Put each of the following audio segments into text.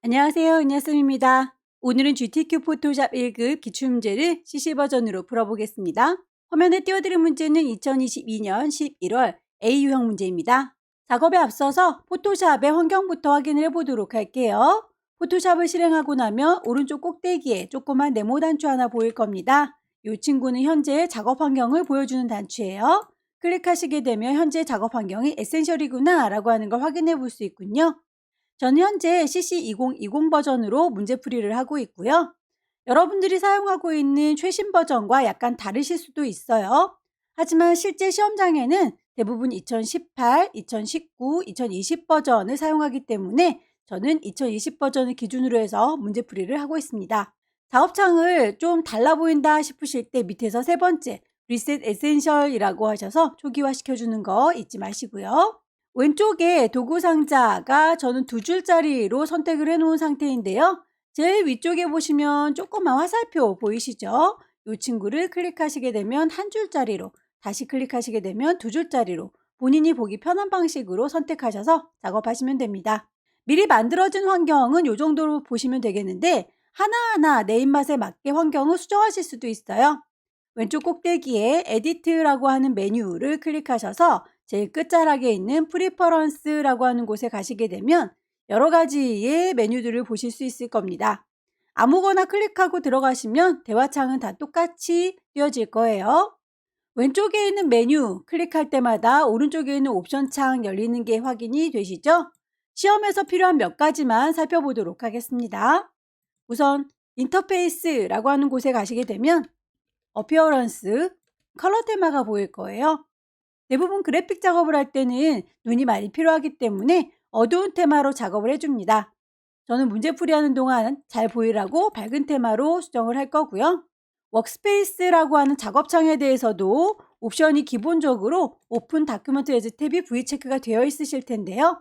안녕하세요. 은하쌤입니다. 오늘은 GTQ 포토샵 1급 기출문제를 CC 버전으로 풀어보겠습니다. 화면에 띄워드린 문제는 2022년 11월 A 유형 문제입니다. 작업에 앞서서 포토샵의 환경부터 확인을 해보도록 할게요. 포토샵을 실행하고 나면 오른쪽 꼭대기에 조그만 네모 단추 하나 보일 겁니다. 이 친구는 현재 작업 환경을 보여주는 단추예요. 클릭하시게 되면 현재 작업 환경이 에센셜이구나 라고 하는 걸 확인해 볼 수 있군요. 저는 현재 CC2020 버전으로 문제풀이를 하고 있고요. 여러분들이 사용하고 있는 최신 버전과 약간 다르실 수도 있어요. 하지만 실제 시험장에는 대부분 2018, 2019, 2020 버전을 사용하기 때문에 저는 2020 버전을 기준으로 해서 문제풀이를 하고 있습니다. 작업창을 좀 달라 보인다 싶으실 때 밑에서 세 번째 리셋 에센셜이라고 하셔서 초기화 시켜주는 거 잊지 마시고요. 왼쪽에 도구 상자가 저는 2줄짜리로 선택을 해 놓은 상태인데요. 제일 위쪽에 보시면 조그만 화살표 보이시죠? 이 친구를 클릭하시게 되면 1줄짜리로, 다시 클릭하시게 되면 2줄짜리로 본인이 보기 편한 방식으로 선택하셔서 작업하시면 됩니다. 미리 만들어진 환경은 이 정도로 보시면 되겠는데 하나하나 내 입맛에 맞게 환경을 수정하실 수도 있어요. 왼쪽 꼭대기에 에디트라고 하는 메뉴를 클릭하셔서 제일 끝자락에 있는 프리퍼런스라고 하는 곳에 가시게 되면 여러 가지의 메뉴들을 보실 수 있을 겁니다. 아무거나 클릭하고 들어가시면 대화창은 다 똑같이 띄워질 거예요. 왼쪽에 있는 메뉴 클릭할 때마다 오른쪽에 있는 옵션 창 열리는 게 확인이 되시죠? 시험에서 필요한 몇 가지만 살펴보도록 하겠습니다. 우선 인터페이스라고 하는 곳에 가시게 되면 어피어런스, 컬러 테마가 보일 거예요. 대부분 그래픽 작업을 할 때는 눈이 많이 필요하기 때문에 어두운 테마로 작업을 해줍니다. 저는 문제풀이하는 동안 잘 보이라고 밝은 테마로 수정을 할 거고요. 워크스페이스라고 하는 작업창에 대해서도 옵션이 기본적으로 오픈 다큐멘트 에즈 탭이 V체크가 되어 있으실 텐데요.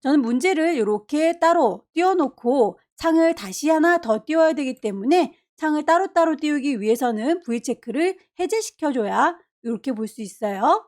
저는 문제를 이렇게 따로 띄워놓고 창을 다시 하나 더 띄워야 되기 때문에 창을 따로따로 띄우기 위해서는 V체크를 해제시켜줘야 이렇게 볼 수 있어요.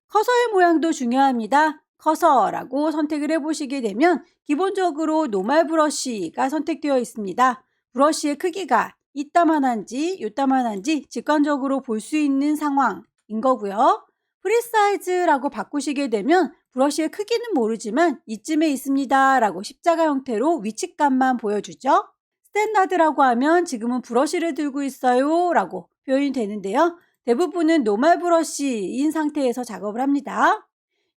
커서의 모양도 중요합니다. 커서라고 선택을 해보시게 되면 기본적으로 노멀 브러쉬가 선택되어 있습니다. 브러쉬의 크기가 이따만한지 요따만한지 직관적으로 볼 수 있는 상황인 거고요. 프리사이즈라고 바꾸시게 되면 브러쉬의 크기는 모르지만 이쯤에 있습니다 라고 십자가 형태로 위치감만 보여주죠. 스탠다드라고 하면 지금은 브러쉬를 들고 있어요 라고 표현이 되는데요. 대부분은 노멀 브러쉬인 상태에서 작업을 합니다.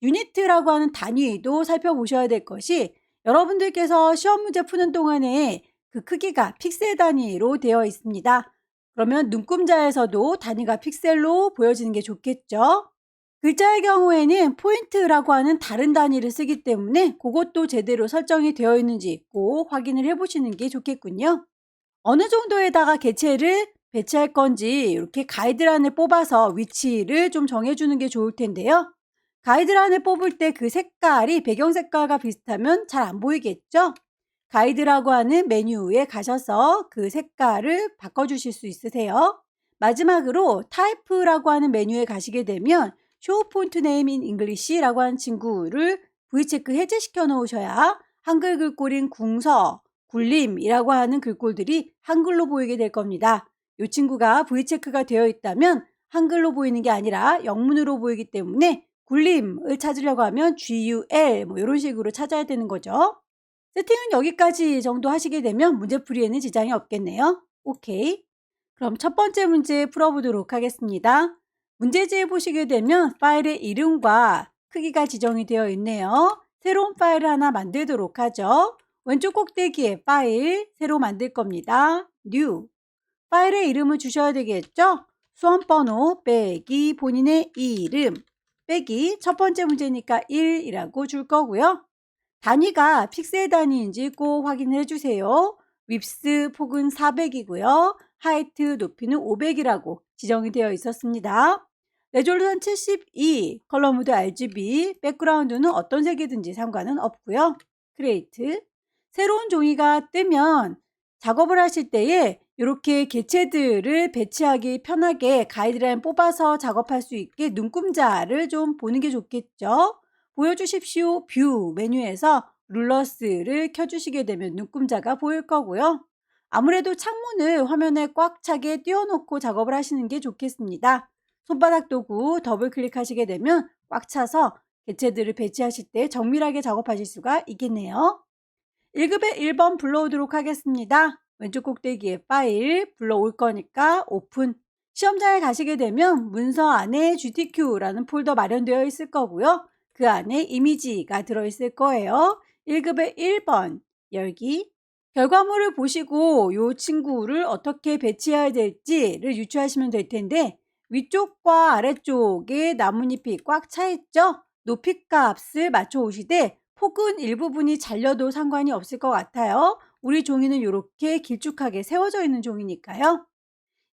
유니트라고 하는 단위도 살펴보셔야 될 것이 여러분들께서 시험 문제 푸는 동안에 그 크기가 픽셀 단위로 되어 있습니다. 그러면 눈금자에서도 단위가 픽셀로 보여지는 게 좋겠죠. 글자의 경우에는 포인트라고 하는 다른 단위를 쓰기 때문에 그것도 제대로 설정이 되어 있는지 꼭 확인을 해보시는 게 좋겠군요. 어느 정도에다가 개체를 배치할 건지 이렇게 가이드란을 뽑아서 위치를 좀 정해주는 게 좋을 텐데요. 가이드란을 뽑을 때 그 색깔이 배경 색깔과 비슷하면 잘 안 보이겠죠? 가이드라고 하는 메뉴에 가셔서 그 색깔을 바꿔주실 수 있으세요. 마지막으로 타입라고 하는 메뉴에 가시게 되면 Show Font Name in English라고 하는 친구를 V체크 해제시켜 놓으셔야 한글 글꼴인 궁서, 굴림이라고 하는 글꼴들이 한글로 보이게 될 겁니다. 이 친구가 V체크가 되어 있다면 한글로 보이는 게 아니라 영문으로 보이기 때문에 굴림을 찾으려고 하면 GUL 이런 식으로 찾아야 되는 거죠. 세팅은 여기까지 정도 하시게 되면 문제풀이에는 지장이 없겠네요. 오케이. 그럼 첫 번째 문제 풀어보도록 하겠습니다. 문제지에 보시게 되면 파일의 이름과 크기가 지정이 되어 있네요. 새로운 파일을 하나 만들도록 하죠. 왼쪽 꼭대기에 파일 새로 만들 겁니다. New. 파일의 이름을 주셔야 되겠죠? 수험번호 빼기 본인의 이름 빼기 첫 번째 문제니까 1이라고 줄 거고요. 단위가 픽셀 단위인지 꼭 확인해 주세요. 윕스 폭은 400이고요. 하이트 높이는 500이라고 지정이 되어 있었습니다. 레졸루션 72, 컬러 모드 RGB, 백그라운드는 어떤 색이든지 상관은 없고요. 크리에이트. 새로운 종이가 뜨면 작업을 하실 때에 이렇게 개체들을 배치하기 편하게 가이드라인 뽑아서 작업할 수 있게 눈금자를 좀 보는 게 좋겠죠. 보여주십시오. 뷰 메뉴에서 룰러스를 켜주시게 되면 눈금자가 보일 거고요. 아무래도 창문을 화면에 꽉 차게 띄워놓고 작업을 하시는 게 좋겠습니다. 손바닥 도구 더블 클릭하시게 되면 꽉 차서 개체들을 배치하실 때 정밀하게 작업하실 수가 있겠네요. 1급의 1번 불러오도록 하겠습니다. 왼쪽 꼭대기에 파일 불러올 거니까 오픈. 시험장에 가시게 되면 문서 안에 GTQ라는 폴더 마련되어 있을 거고요. 그 안에 이미지가 들어있을 거예요. 1급의 1번 열기. 결과물을 보시고 이 친구를 어떻게 배치해야 될지를 유추하시면 될 텐데, 위쪽과 아래쪽에 나뭇잎이 꽉 차 있죠? 높이 값을 맞춰 오시되 폭은 일부분이 잘려도 상관이 없을 것 같아요. 우리 종이는 이렇게 길쭉하게 세워져 있는 종이니까요.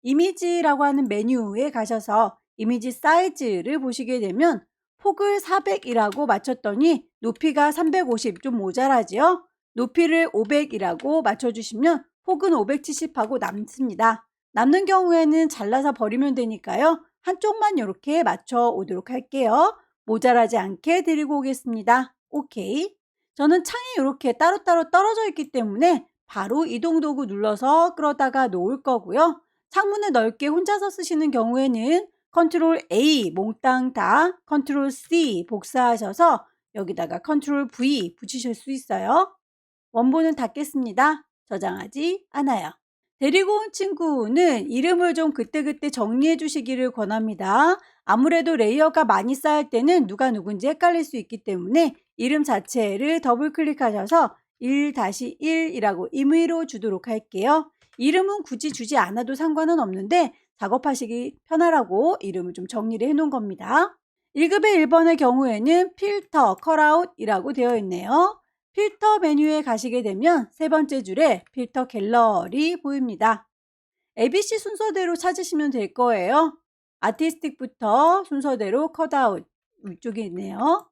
이미지라고 하는 메뉴에 가셔서 이미지 사이즈를 보시게 되면 폭을 400이라고 맞췄더니 높이가 350 좀 모자라지요. 높이를 500이라고 맞춰주시면 폭은 570하고 남습니다. 남는 경우에는 잘라서 버리면 되니까요. 한쪽만 이렇게 맞춰 오도록 할게요. 모자라지 않게 드리고 오겠습니다. 오케이. 저는 창이 이렇게 따로따로 떨어져 있기 때문에 바로 이동 도구 눌러서 끌어다가 놓을 거고요. 창문을 넓게 혼자서 쓰시는 경우에는 컨트롤 A 몽땅 다, 컨트롤 C 복사하셔서 여기다가 컨트롤 V 붙이실 수 있어요. 원본은 닫겠습니다. 저장하지 않아요. 데리고 온 친구는 이름을 좀 그때그때 정리해 주시기를 권합니다. 아무래도 레이어가 많이 쌓일 때는 누가 누군지 헷갈릴 수 있기 때문에 이름 자체를 더블 클릭하셔서 1-1이라고 임의로 주도록 할게요. 이름은 굳이 주지 않아도 상관은 없는데 작업하시기 편하라고 이름을 좀 정리를 해 놓은 겁니다. 1급의 1번의 경우에는 필터, 컬아웃이라고 되어 있네요. 필터 메뉴에 가시게 되면 세 번째 줄에 필터 갤러리 보입니다. ABC 순서대로 찾으시면 될 거예요. 아티스틱부터 순서대로 컷아웃 위쪽에 있네요.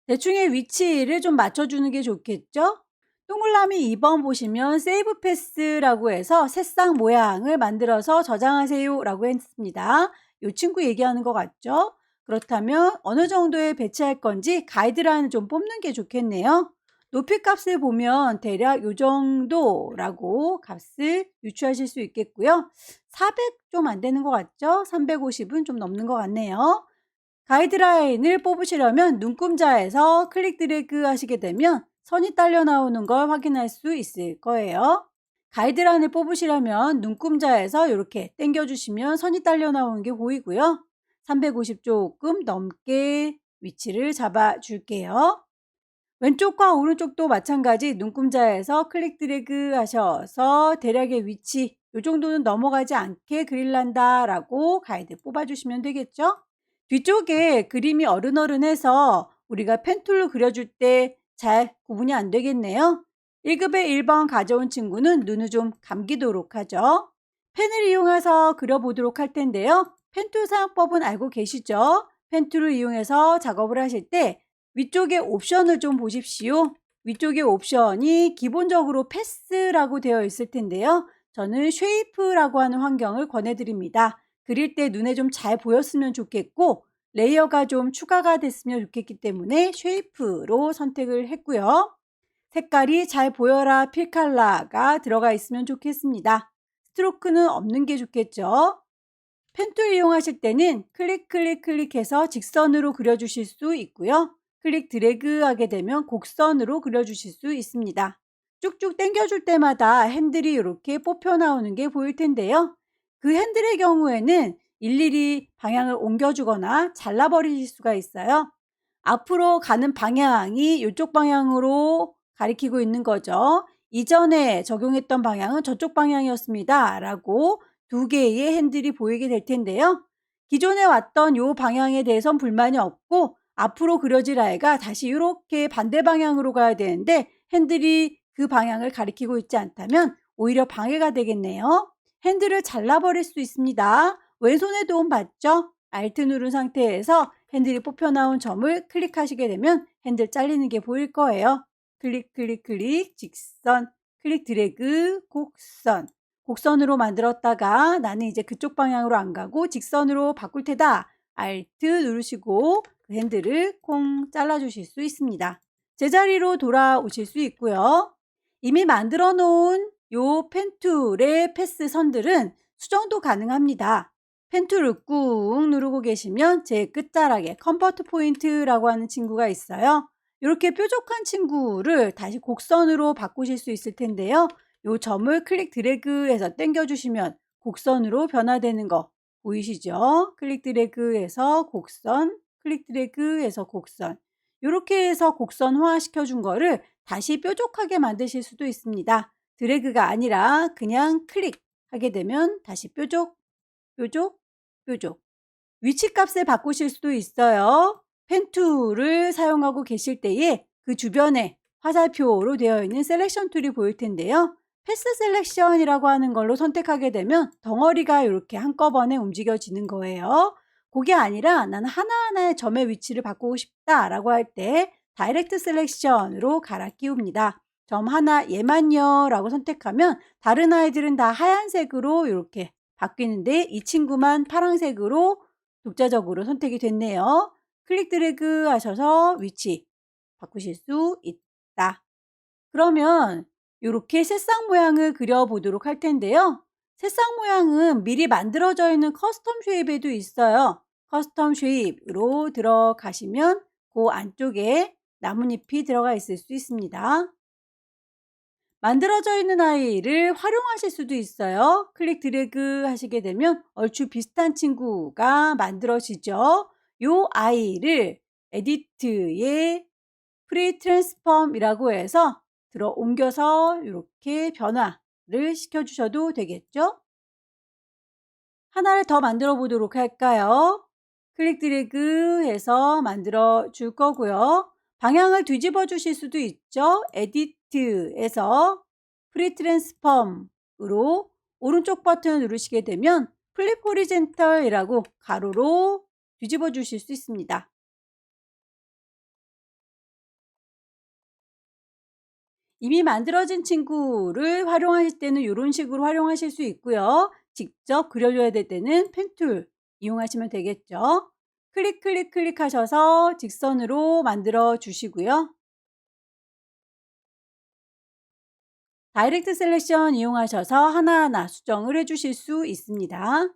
대충의 위치를 좀 맞춰주는 게 좋겠죠? 동그라미 2번 보시면 세이브 패스라고 해서 새싹 모양을 만들어서 저장하세요 라고 했습니다. 이 친구 얘기하는 것 같죠? 그렇다면 어느 정도에 배치할 건지 가이드라인을 좀 뽑는 게 좋겠네요. 높이 값을 보면 대략 이 정도라고 값을 유추하실 수 있겠고요. 400 좀 안 되는 것 같죠? 350은 좀 넘는 것 같네요. 가이드라인을 뽑으시려면 눈금자에서 클릭 드래그 하시게 되면 선이 딸려 나오는 걸 확인할 수 있을 거예요. 가이드라인을 뽑으시려면 눈금자에서 이렇게 당겨주시면 선이 딸려 나오는 게 보이고요. 350 조금 넘게 위치를 잡아 줄게요. 왼쪽과 오른쪽도 마찬가지 눈금자에서 클릭 드래그 하셔서 대략의 위치 이 정도는 넘어가지 않게 그릴란다 라고 가이드 뽑아주시면 되겠죠. 뒤쪽에 그림이 어른어른해서 우리가 펜툴로 그려줄 때 잘 구분이 안 되겠네요. 1급의 1번 가져온 친구는 눈을 좀 감기도록 하죠. 펜을 이용해서 그려보도록 할 텐데요. 펜툴 사용법은 알고 계시죠? 펜툴을 이용해서 작업을 하실 때 위쪽에 옵션을 좀 보십시오. 위쪽에 옵션이 기본적으로 패스라고 되어 있을 텐데요. 저는 쉐이프라고 하는 환경을 권해드립니다. 그릴 때 눈에 좀 잘 보였으면 좋겠고 레이어가 좀 추가가 됐으면 좋겠기 때문에 쉐이프로 선택을 했고요. 색깔이 잘 보여라 필칼라가 들어가 있으면 좋겠습니다. 스트로크는 없는 게 좋겠죠. 펜툴 이용하실 때는 클릭해서 직선으로 그려주실 수 있고요. 클릭 드래그 하게 되면 곡선으로 그려주실 수 있습니다. 쭉쭉 당겨줄 때마다 핸들이 이렇게 뽑혀 나오는 게 보일 텐데요. 그 핸들의 경우에는 일일이 방향을 옮겨주거나 잘라버리실 수가 있어요. 앞으로 가는 방향이 이쪽 방향으로 가리키고 있는 거죠. 이전에 적용했던 방향은 저쪽 방향이었습니다. 라고 두 개의 핸들이 보이게 될 텐데요. 기존에 왔던 이 방향에 대해선 불만이 없고 앞으로 그려질 아이가 다시 이렇게 반대 방향으로 가야 되는데 핸들이 그 방향을 가리키고 있지 않다면 오히려 방해가 되겠네요. 핸들을 잘라버릴 수 있습니다. 왼손의 도움 받죠? Alt 누른 상태에서 핸들이 뽑혀 나온 점을 클릭하시게 되면 핸들 잘리는 게 보일 거예요. 클릭 직선, 클릭 드래그 곡선. 곡선으로 만들었다가 나는 이제 그쪽 방향으로 안 가고 직선으로 바꿀 테다. Alt 누르시고 그 핸들을 콩 잘라주실 수 있습니다. 제자리로 돌아오실 수 있고요. 이미 만들어 놓은 요 펜툴의 패스 선들은 수정도 가능합니다. 펜툴을 꾹 누르고 계시면 제일 끝자락에 컨버트 포인트라고 하는 친구가 있어요. 이렇게 뾰족한 친구를 다시 곡선으로 바꾸실 수 있을 텐데요. 요 점을 클릭 드래그해서 당겨주시면 곡선으로 변화되는 거 보이시죠? 클릭 드래그해서 곡선, 클릭 드래그해서 곡선. 이렇게 해서 곡선화 시켜준 거를 다시 뾰족하게 만드실 수도 있습니다. 드래그가 아니라 그냥 클릭하게 되면 다시 뾰족, 뾰족, 뾰족. 위치값을 바꾸실 수도 있어요. 펜툴을 사용하고 계실 때에 그 주변에 화살표로 되어 있는 셀렉션 툴이 보일 텐데요. 패스 셀렉션이라고 하는 걸로 선택하게 되면 덩어리가 이렇게 한꺼번에 움직여지는 거예요. 그게 아니라 나는 하나하나의 점의 위치를 바꾸고 싶다라고 할 때 다이렉트 셀렉션으로 갈아 끼웁니다. 점 하나 얘만요 라고 선택하면 다른 아이들은 다 하얀색으로 이렇게 바뀌는데 이 친구만 파란색으로 독자적으로 선택이 됐네요. 클릭 드래그 하셔서 위치 바꾸실 수 있다. 그러면 이렇게 새싹 모양을 그려보도록 할 텐데요. 새싹 모양은 미리 만들어져 있는 커스텀 쉐입에도 있어요. 커스텀 쉐입으로 들어가시면 그 안쪽에 나뭇잎이 들어가 있을 수 있습니다. 만들어져 있는 아이를 활용하실 수도 있어요. 클릭 드래그 하시게 되면 얼추 비슷한 친구가 만들어지죠. 요 아이를 에디트에 프리 트랜스폼이라고 해서 들어 옮겨서 이렇게 변화를 시켜주셔도 되겠죠. 하나를 더 만들어 보도록 할까요? 클릭 드래그 해서 만들어 줄 거고요. 방향을 뒤집어 주실 수도 있죠. 에디트에서 프리 트랜스폼으로 오른쪽 버튼을 누르시게 되면 플립 호리젠털이라고 가로로 뒤집어 주실 수 있습니다. 이미 만들어진 친구를 활용하실 때는 이런 식으로 활용하실 수 있고요. 직접 그려줘야 될 때는 펜툴 이용하시면 되겠죠. 클릭 클릭 클릭하셔서 직선으로 만들어 주시고요. 다이렉트 셀렉션 이용하셔서 하나하나 수정을 해 주실 수 있습니다.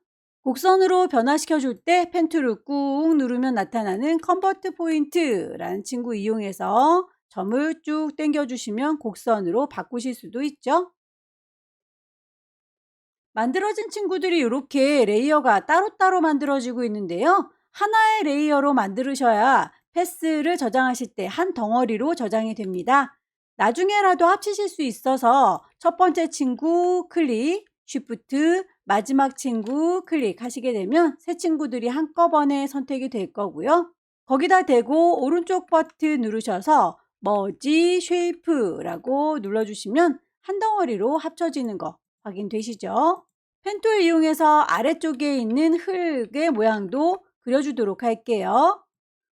곡선으로 변화시켜 줄 때 펜툴을 꾹 누르면 나타나는 컨버트 포인트라는 친구 이용해서 점을 쭉 당겨 주시면 곡선으로 바꾸실 수도 있죠. 만들어진 친구들이 이렇게 레이어가 따로따로 만들어지고 있는데요. 하나의 레이어로 만드셔야 패스를 저장하실 때 한 덩어리로 저장이 됩니다. 나중에라도 합치실 수 있어서 첫 번째 친구 클릭, 쉬프트, 마지막 친구 클릭하시게 되면 새 친구들이 한꺼번에 선택이 될 거고요. 거기다 대고 오른쪽 버튼 누르셔서 머지 쉐이프라고 눌러주시면 한 덩어리로 합쳐지는 거 확인되시죠? 펜툴 이용해서 아래쪽에 있는 흙의 모양도 그려주도록 할게요.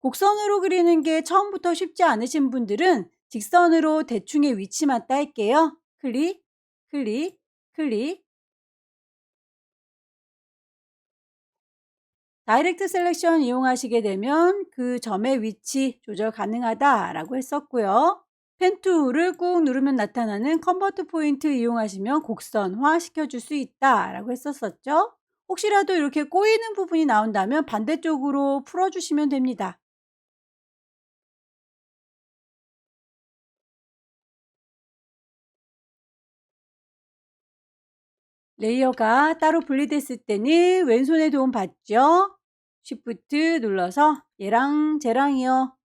곡선으로 그리는 게 처음부터 쉽지 않으신 분들은 직선으로 대충의 위치만 딸게요. 클릭, 클릭, 클릭. 다이렉트 셀렉션 이용하시게 되면 그 점의 위치 조절 가능하다라고 했었고요. 펜툴을 꾹 누르면 나타나는 컨버트 포인트 이용하시면 곡선화 시켜줄 수 있다라고 했었었죠. 혹시라도 이렇게 꼬이는 부분이 나온다면 반대쪽으로 풀어주시면 됩니다. 레이어가 따로 분리됐을 때는 왼손의 도움 받죠. 쉬프트 눌러서 얘랑 쟤랑이요.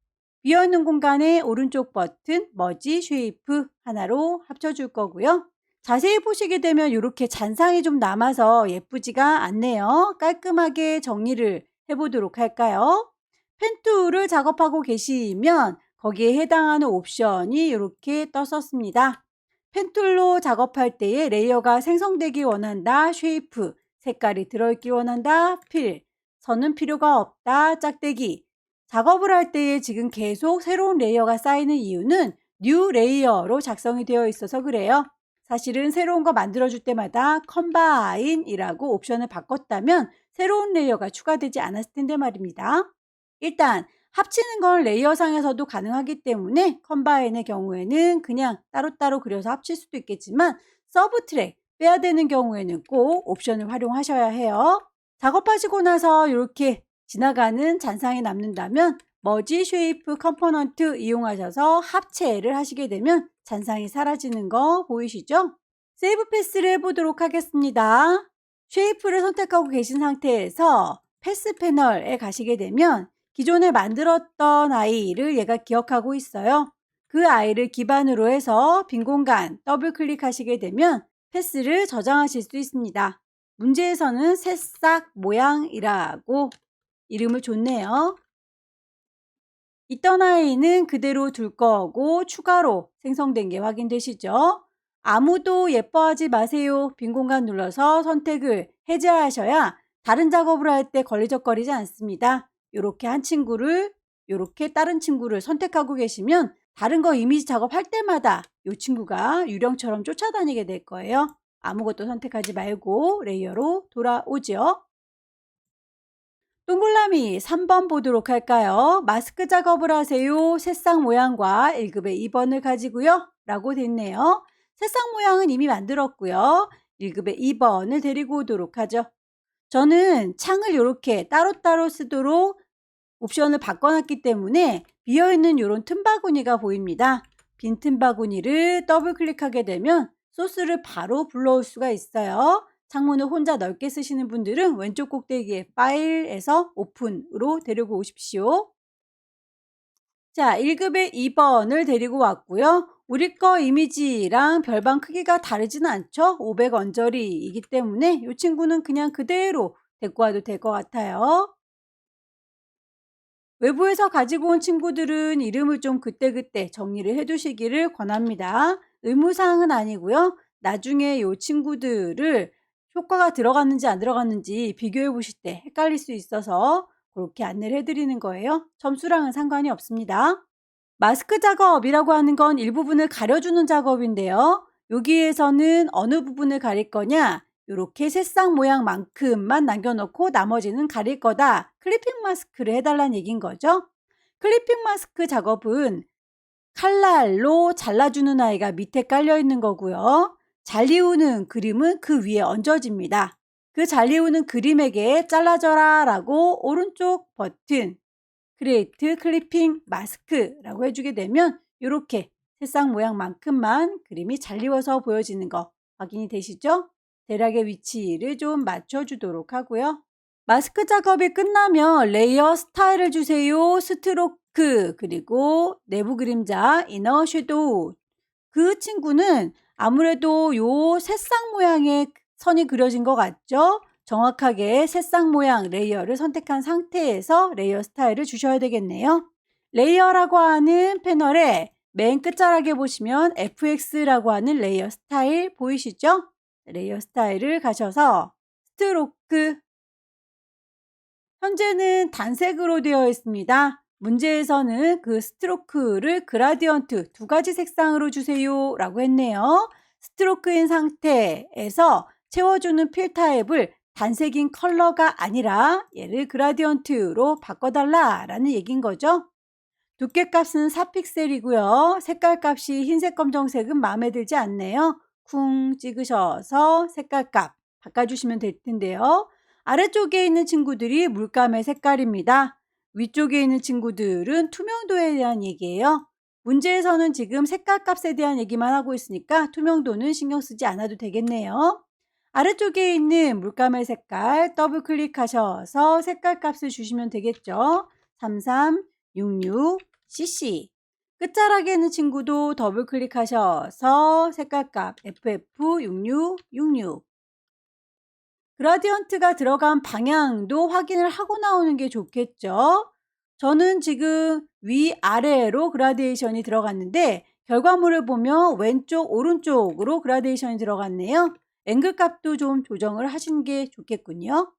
비어있는 공간에 오른쪽 버튼 머지 쉐이프 하나로 합쳐줄 거고요. 자세히 보시게 되면 이렇게 잔상이 좀 남아서 예쁘지가 않네요. 깔끔하게 정리를 해보도록 할까요? 펜툴을 작업하고 계시면 거기에 해당하는 옵션이 이렇게 떴었습니다. 펜툴로 작업할 때에 레이어가 생성되기 원한다. 쉐이프, 색깔이 들어있기 원한다. 필, 선은 필요가 없다. 짝대기. 작업을 할 때에 지금 계속 새로운 레이어가 쌓이는 이유는 뉴 레이어로 작성이 되어 있어서 그래요. 사실은 새로운 거 만들어줄 때마다 컴바인이라고 옵션을 바꿨다면 새로운 레이어가 추가되지 않았을 텐데 말입니다. 일단 합치는 건 레이어상에서도 가능하기 때문에 컴바인의 경우에는 그냥 따로따로 그려서 합칠 수도 있겠지만 서브트랙 빼야 되는 경우에는 꼭 옵션을 활용하셔야 해요. 작업하시고 나서 이렇게 지나가는 잔상이 남는다면 머지 쉐이프 컴포넌트 이용하셔서 합체를 하시게 되면 잔상이 사라지는 거 보이시죠? 세이브 패스를 해보도록 하겠습니다. 쉐이프를 선택하고 계신 상태에서 패스 패널에 가시게 되면 기존에 만들었던 아이를 얘가 기억하고 있어요. 그 아이를 기반으로 해서 빈 공간 더블 클릭하시게 되면 패스를 저장하실 수 있습니다. 문제에서는 새싹 모양이라고 이름을 줬네요. 있던 아이는 그대로 둘 거고 추가로 생성된 게 확인되시죠? 아무도 예뻐하지 마세요. 빈 공간 눌러서 선택을 해제하셔야 다른 작업을 할 때 걸리적거리지 않습니다. 이렇게 한 친구를 이렇게 다른 친구를 선택하고 계시면 다른 거 이미지 작업할 때마다 이 친구가 유령처럼 쫓아다니게 될 거예요. 아무것도 선택하지 말고 레이어로 돌아오죠. 동글라미 3번 보도록 할까요? 마스크 작업을 하세요. 새싹 모양과 1급의 2번을 가지고요. 라고 됐네요. 새싹 모양은 이미 만들었고요. 1급의 2번을 데리고 오도록 하죠. 저는 창을 이렇게 따로따로 쓰도록 옵션을 바꿔놨기 때문에 비어있는 이런 틈바구니가 보입니다. 빈 틈바구니를 더블 클릭하게 되면 소스를 바로 불러올 수가 있어요. 창문을 혼자 넓게 쓰시는 분들은 왼쪽 꼭대기에 파일에서 오픈으로 데리고 오십시오. 자, 1급의 2번을 데리고 왔고요. 우리 거 이미지랑 별방 크기가 다르지는 않죠? 500 언저리이기 때문에 이 친구는 그냥 그대로 데리고 와도 될 것 같아요. 외부에서 가지고 온 친구들은 이름을 좀 그때그때 정리를 해두시기를 권합니다. 의무사항은 아니고요. 나중에 이 친구들을 효과가 들어갔는지 안 들어갔는지 비교해 보실 때 헷갈릴 수 있어서 그렇게 안내를 해드리는 거예요. 점수랑은 상관이 없습니다. 마스크 작업이라고 하는 건 일부분을 가려주는 작업인데요. 여기에서는 어느 부분을 가릴 거냐? 이렇게 새싹 모양만큼만 남겨놓고 나머지는 가릴 거다. 클리핑 마스크를 해달라는 얘기인 거죠. 클리핑 마스크 작업은 칼날로 잘라주는 아이가 밑에 깔려있는 거고요. 잘리우는 그림은 그 위에 얹어집니다. 그 잘리우는 그림에게 잘라줘라 라고 오른쪽 버튼 크리에이트 클리핑 마스크라고 해주게 되면 이렇게 새싹 모양만큼만 그림이 잘리워서 보여지는 거 확인이 되시죠? 대략의 위치를 좀 맞춰주도록 하고요. 마스크 작업이 끝나면 레이어 스타일을 주세요. 스트로크 그리고 내부 그림자 이너 섀도우 그 친구는 아무래도 요 새싹 모양의 선이 그려진 것 같죠? 정확하게 새싹 모양 레이어를 선택한 상태에서 레이어 스타일을 주셔야 되겠네요. 레이어라고 하는 패널에 맨 끝자락에 보시면 FX라고 하는 레이어 스타일 보이시죠? 레이어 스타일을 가셔서 스트로크 현재는 단색으로 되어 있습니다. 문제에서는 그 스트로크를 그라디언트 2가지 색상으로 주세요 라고 했네요. 스트로크인 상태에서 채워주는 필 타입을 단색인 컬러가 아니라 얘를 그라디언트로 바꿔달라 라는 얘기인 거죠. 두께값은 4픽셀이고요. 색깔값이 흰색 검정색은 마음에 들지 않네요. 쿵 찍으셔서 색깔값 바꿔주시면 될 텐데요. 아래쪽에 있는 친구들이 물감의 색깔입니다. 위쪽에 있는 친구들은 투명도에 대한 얘기예요. 문제에서는 지금 색깔값에 대한 얘기만 하고 있으니까 투명도는 신경 쓰지 않아도 되겠네요. 아래쪽에 있는 물감의 색깔 더블 클릭하셔서 색깔값을 주시면 되겠죠. 3366cc 끝자락에 있는 친구도 더블 클릭하셔서 색깔값 FF6666 그라디언트가 들어간 방향도 확인을 하고 나오는 게 좋겠죠. 저는 지금 위아래로 그라데이션이 들어갔는데 결과물을 보면 왼쪽 오른쪽으로 그라데이션이 들어갔네요. 앵글 값도 좀 조정을 하시는 게 좋겠군요.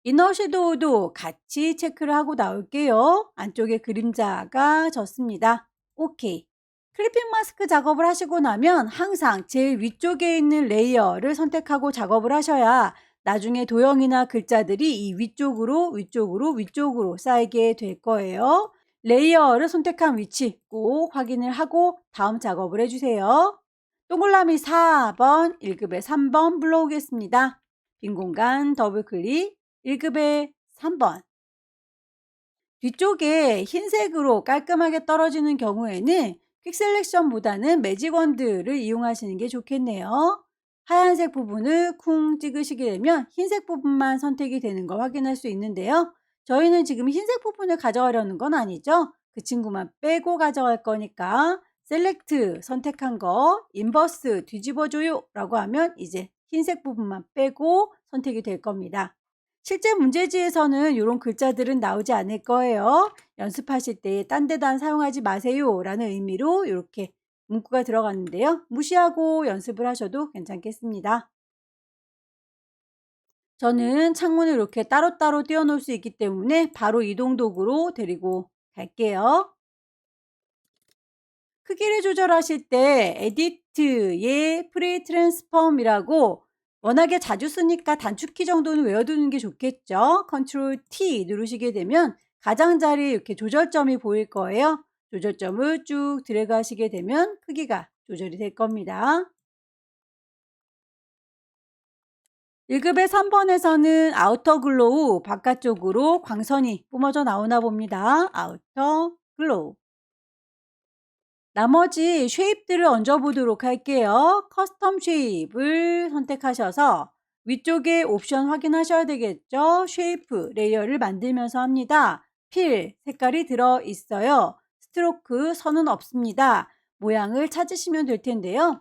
이너 섀도우도 같이 체크를 하고 나올게요. 안쪽에 그림자가 졌습니다. 오케이. 클리핑 마스크 작업을 하시고 나면 항상 제일 위쪽에 있는 레이어를 선택하고 작업을 하셔야 나중에 도형이나 글자들이 이 위쪽으로 쌓이게 될 거예요. 레이어를 선택한 위치 꼭 확인을 하고 다음 작업을 해주세요. 동그라미 4번, 1급의 3번 불러오겠습니다. 빈 공간 더블클릭, 1급의 3번. 뒤쪽에 흰색으로 깔끔하게 떨어지는 경우에는 퀵 셀렉션보다는 매직 원드를 이용하시는 게 좋겠네요. 하얀색 부분을 쿵 찍으시게 되면 흰색 부분만 선택이 되는 걸 확인할 수 있는데요. 저희는 지금 흰색 부분을 가져가려는 건 아니죠. 그 친구만 빼고 가져갈 거니까 셀렉트 선택한 거 인버스 뒤집어줘요 라고 하면 이제 흰색 부분만 빼고 선택이 될 겁니다. 실제 문제지에서는 이런 글자들은 나오지 않을 거예요. 연습하실 때 딴 데다 사용하지 마세요 라는 의미로 이렇게 문구가 들어갔는데요. 무시하고 연습을 하셔도 괜찮겠습니다. 저는 창문을 이렇게 따로따로 띄워놓을 수 있기 때문에 바로 이동 도구로 데리고 갈게요. 크기를 조절하실 때 에디트의 프리 트랜스폼이라고 워낙에 자주 쓰니까 단축키 정도는 외워두는 게 좋겠죠. 컨트롤 T 누르시게 되면 가장자리 이렇게 조절점이 보일 거예요. 조절점을 쭉 드래그 하시게 되면 크기가 조절이 될 겁니다. 1급의 3번에서는 아우터 글로우 바깥쪽으로 광선이 뿜어져 나오나 봅니다. 아우터 글로우. 나머지 쉐입들을 얹어 보도록 할게요. 커스텀 쉐입을 선택하셔서 위쪽에 옵션 확인하셔야 되겠죠. 쉐이프 레이어를 만들면서 합니다. 필 색깔이 들어 있어요. 스트로크 선은 없습니다. 모양을 찾으시면 될 텐데요.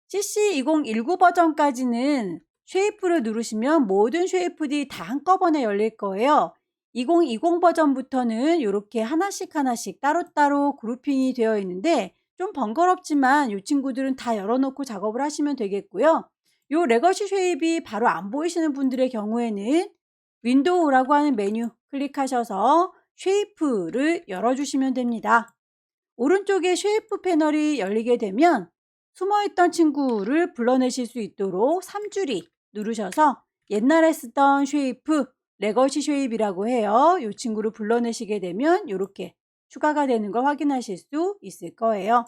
CC2019 버전까지는 쉐이프를 누르시면 모든 쉐이프들이 다 한꺼번에 열릴 거예요. 2020 버전부터는 이렇게 하나씩 따로따로 그룹핑이 되어 있는데 좀 번거롭지만 이 친구들은 다 열어놓고 작업을 하시면 되겠고요. 이 레거시 쉐입이 바로 안 보이시는 분들의 경우에는 윈도우라고 하는 메뉴 클릭하셔서 쉐이프를 열어주시면 됩니다. 오른쪽에 쉐이프 패널이 열리게 되면 숨어있던 친구를 불러내실 수 있도록 3줄이 누르셔서 옛날에 쓰던 쉐이프 레거시 쉐입이라고 해요. 이 친구를 불러내시게 되면 이렇게 추가가 되는 걸 확인하실 수 있을 거예요.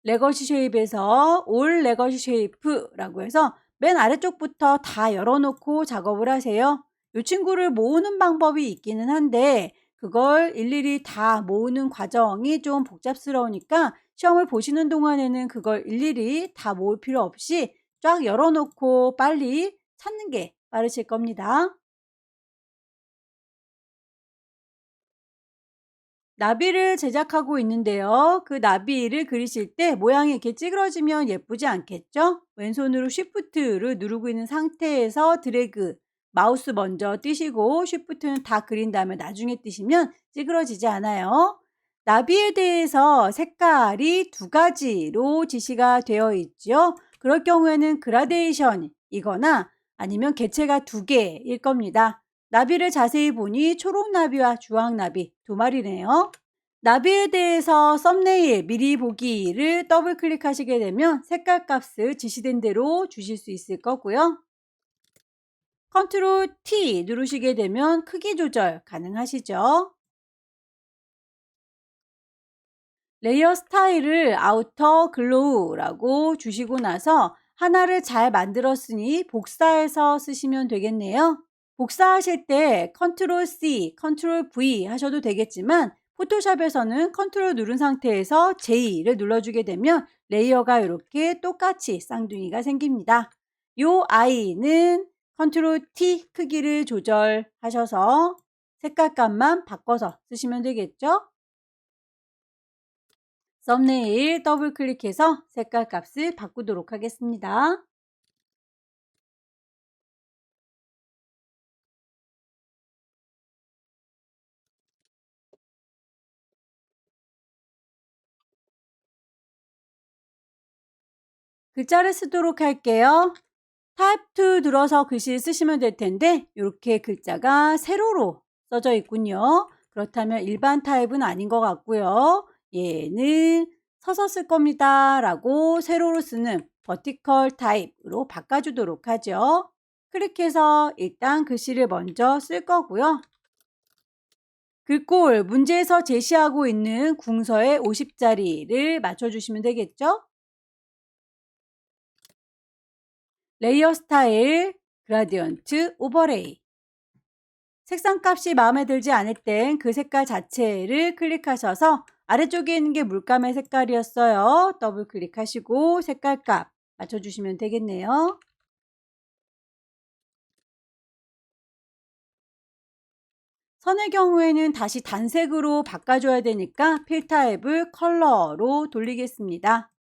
레거시 쉐입에서 올 레거시 쉐이프라고 해서 맨 아래쪽부터 다 열어놓고 작업을 하세요. 이 친구를 모으는 방법이 있기는 한데 그걸 일일이 다 모으는 과정이 좀 복잡스러우니까 시험을 보시는 동안에는 그걸 일일이 다 모을 필요 없이 쫙 열어놓고 빨리 찾는 게 빠르실 겁니다. 나비를 제작하고 있는데요. 그 나비를 그리실 때 모양이 이렇게 찌그러지면 예쁘지 않겠죠? 왼손으로 Shift를 누르고 있는 상태에서 드래그, 마우스 먼저 띄시고 Shift는 다 그린 다음에 나중에 띄시면 찌그러지지 않아요. 나비에 대해서 색깔이 두 가지로 지시가 되어 있죠. 그럴 경우에는 그라데이션이거나 아니면 개체가 두 개일 겁니다. 나비를 자세히 보니 초록나비와 주황나비 두 마리네요. 나비에 대해서 썸네일 미리 보기를 더블 클릭하시게 되면 색깔 값을 지시된 대로 주실 수 있을 거고요. 컨트롤 T 누르시게 되면 크기 조절 가능하시죠. 레이어 스타일을 아우터 글로우라고 주시고 나서 하나를 잘 만들었으니 복사해서 쓰시면 되겠네요. 복사하실 때 컨트롤 C, 컨트롤 V 하셔도 되겠지만 포토샵에서는 컨트롤 누른 상태에서 J를 눌러주게 되면 레이어가 이렇게 똑같이 쌍둥이가 생깁니다. 요 아이는 컨트롤 T 크기를 조절하셔서 색깔감만 바꿔서 쓰시면 되겠죠. 썸네일 더블 클릭해서 색깔 값을 바꾸도록 하겠습니다. 글자를 쓰도록 할게요. 타입 2 들어서 글씨를 쓰시면 될 텐데 이렇게 글자가 세로로 써져 있군요. 그렇다면 일반 타입은 아닌 것 같고요. 얘는 서서 쓸 겁니다 라고 세로로 쓰는 버티컬 타입으로 바꿔주도록 하죠. 클릭해서 일단 글씨를 먼저 쓸 거고요. 글꼴 문제에서 제시하고 있는 궁서의 50자리를 맞춰주시면 되겠죠? 레이어 스타일, 그라디언트, 오버레이. 색상 값이 마음에 들지 않을 땐 그 색깔 자체를 클릭하셔서 아래쪽에 있는 게 물감의 색깔이었어요. 더블 클릭하시고 색깔 값 맞춰주시면 되겠네요. 선의 경우에는 다시 단색으로 바꿔줘야 되니까 필 타입을 컬러로 돌리겠습니다.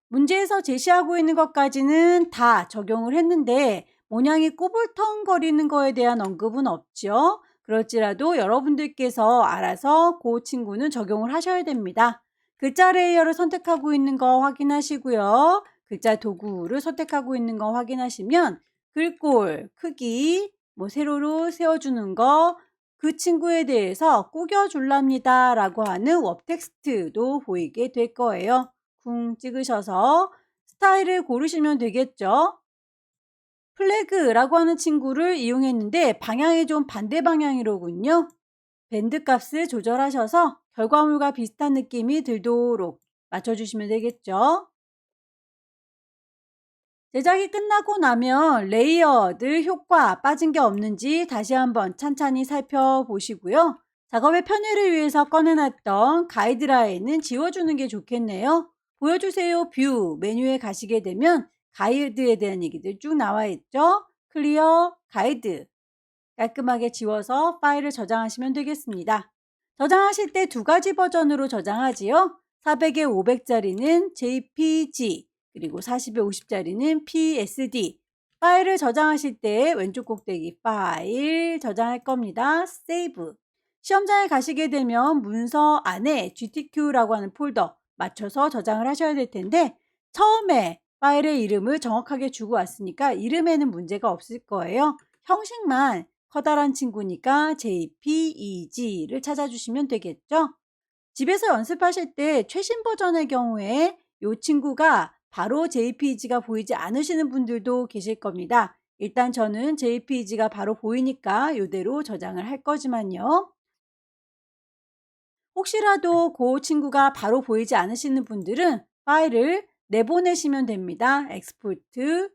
문제에서 제시하고 있는 것까지는 다 적용을 했는데 모양이 꼬불텅거리는 거에 대한 언급은 없죠. 그럴지라도 여러분들께서 알아서 그 친구는 적용을 하셔야 됩니다. 글자 레이어를 선택하고 있는 거 확인하시고요. 글자 도구를 선택하고 있는 거 확인하시면 글꼴, 크기, 세로로 세워주는 거, 그 친구에 대해서 꾸겨줄랍니다 라고 하는 웹 텍스트도 보이게 될 거예요. 쿵 찍으셔서 스타일을 고르시면 되겠죠. 플래그라고 하는 친구를 이용했는데 방향이 좀 반대 방향이로군요. 밴드 값을 조절하셔서 결과물과 비슷한 느낌이 들도록 맞춰주시면 되겠죠. 제작이 끝나고 나면 레이어드 효과 빠진 게 없는지 다시 한번 찬찬히 살펴보시고요. 작업의 편의를 위해서 꺼내놨던 가이드라인은 지워주는 게 좋겠네요. 보여주세요 뷰 메뉴에 가시게 되면 가이드에 대한 얘기들 쭉 나와 있죠. 클리어 가이드 깔끔하게 지워서 파일을 저장하시면 되겠습니다. 저장하실 때 두 가지 버전으로 저장하지요. 400에 500짜리는 JPG 그리고 40에 50짜리는 PSD. 파일을 저장하실 때 왼쪽 꼭대기 파일 저장할 겁니다. Save. 시험장에 가시게 되면 문서 안에 GTQ라고 하는 폴더 맞춰서 저장을 하셔야 될 텐데 처음에 파일의 이름을 정확하게 주고 왔으니까 이름에는 문제가 없을 거예요. 형식만 커다란 친구니까 JPEG를 찾아주시면 되겠죠. 집에서 연습하실 때 최신 버전의 경우에 이 친구가 바로 JPEG가 보이지 않으시는 분들도 계실 겁니다. 일단 저는 JPEG가 바로 보이니까 이대로 저장을 할 거지만요. 혹시라도 그 친구가 바로 보이지 않으시는 분들은 파일을 내보내시면 됩니다. 엑스포트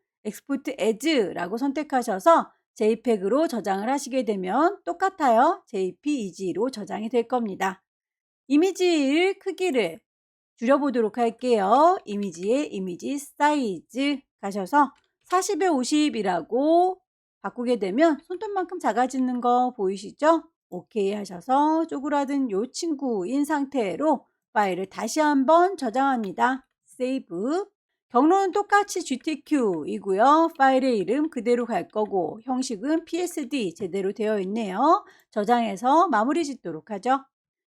애즈라고 선택하셔서 JPEG으로 저장을 하시게 되면 똑같아요. JPEG로 저장이 될 겁니다. 이미지 크기를 줄여보도록 할게요. 이미지의 이미지 사이즈 가셔서 40에 50이라고 바꾸게 되면 손톱만큼 작아지는 거 보이시죠? 오케이 하셔서 쪼그라든 요 친구인 상태로 파일을 다시 한번 저장합니다. 세이브. 경로는 똑같이 GTQ이고요. 파일의 이름 그대로 갈 거고 형식은 PSD 제대로 되어 있네요. 저장해서 마무리 짓도록 하죠.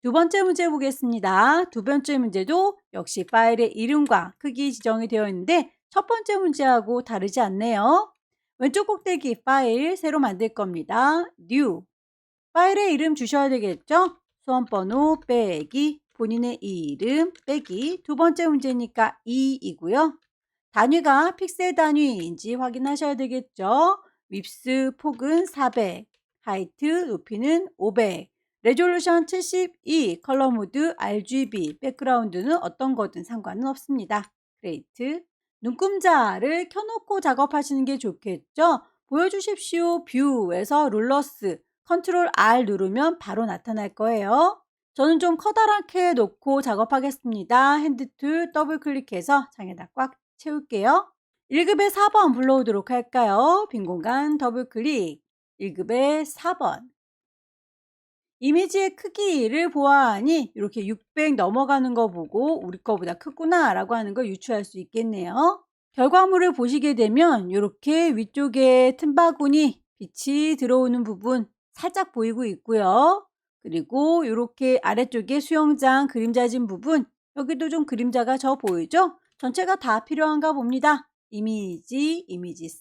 두 번째 문제 보겠습니다. 두 번째 문제도 역시 파일의 이름과 크기 지정이 되어 있는데 첫 번째 문제하고 다르지 않네요. 왼쪽 꼭대기 파일 새로 만들 겁니다. New. 파일의 이름 주셔야 되겠죠? 수험번호 빼기 본인의 이름 빼기 두 번째 문제니까 2이고요. 단위가 픽셀 단위인지 확인하셔야 되겠죠? 윕스 폭은 400, 하이트 높이는 500, 레졸루션 72, 컬러 모드 RGB, 백그라운드는 어떤 거든 상관은 없습니다. 그레이트. 눈금자를 켜놓고 작업하시는 게 좋겠죠? 보여주십시오. 뷰에서 룰러스, 컨트롤 R 누르면 바로 나타날 거예요. 저는 좀 커다랗게 놓고 작업하겠습니다. 핸드툴 더블 클릭해서 장에다 꽉 채울게요. 1급의 4번 불러오도록 할까요? 빈 공간 더블 클릭. 1급의 4번. 이미지의 크기를 보아하니 이렇게 600 넘어가는 거 보고 우리 거보다 크구나 라고 하는 걸 유추할 수 있겠네요. 결과물을 보시게 되면 이렇게 위쪽에 틈바구니 빛이 들어오는 부분 살짝 보이고 있고요. 그리고 이렇게 아래쪽에 수영장 그림자진 부분 여기도 좀 그림자가 져 보이죠? 전체가 다 필요한가 봅니다. 이미지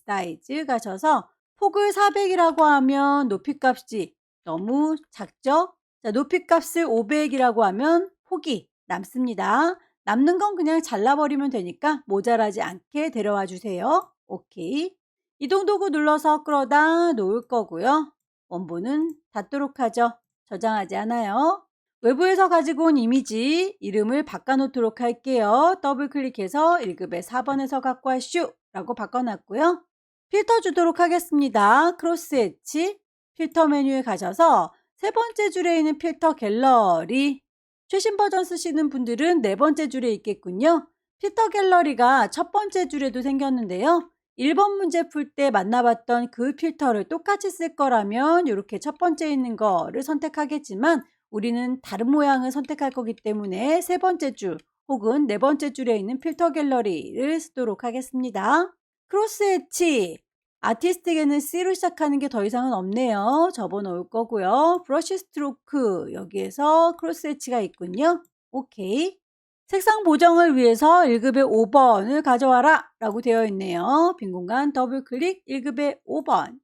사이즈 가셔서 폭을 400이라고 하면 높이 값이 너무 작죠? 자, 높이 값을 500이라고 하면 폭이 남습니다. 남는 건 그냥 잘라버리면 되니까 모자라지 않게 데려와 주세요. 오케이. 이동 도구 눌러서 끌어다 놓을 거고요. 원본은 닫도록 하죠. 저장하지 않아요. 외부에서 가지고 온 이미지 이름을 바꿔놓도록 할게요. 더블 클릭해서 1급의 4번에서 갖고 와슈 라고 바꿔놨고요. 필터 주도록 하겠습니다. 크로스 엣지 필터 메뉴에 가셔서 세 번째 줄에 있는 필터 갤러리, 최신 버전 쓰시는 분들은 네 번째 줄에 있겠군요. 필터 갤러리가 첫 번째 줄에도 생겼는데요. 1번 문제 풀 때 만나봤던 그 필터를 똑같이 쓸 거라면 이렇게 첫 번째 있는 거를 선택하겠지만 우리는 다른 모양을 선택할 거기 때문에 세 번째 줄 혹은 네 번째 줄에 있는 필터 갤러리를 쓰도록 하겠습니다. 크로스 엣지 아티스트에게는 C로 시작하는 게 더 이상은 없네요. 접어놓을 거고요. 브러쉬 스트로크 여기에서 크로스 엣지가 있군요. 오케이. 색상 보정을 위해서 1급의 5번을 가져와라 라고 되어 있네요. 빈 공간 더블 클릭 1급의 5번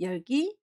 열기.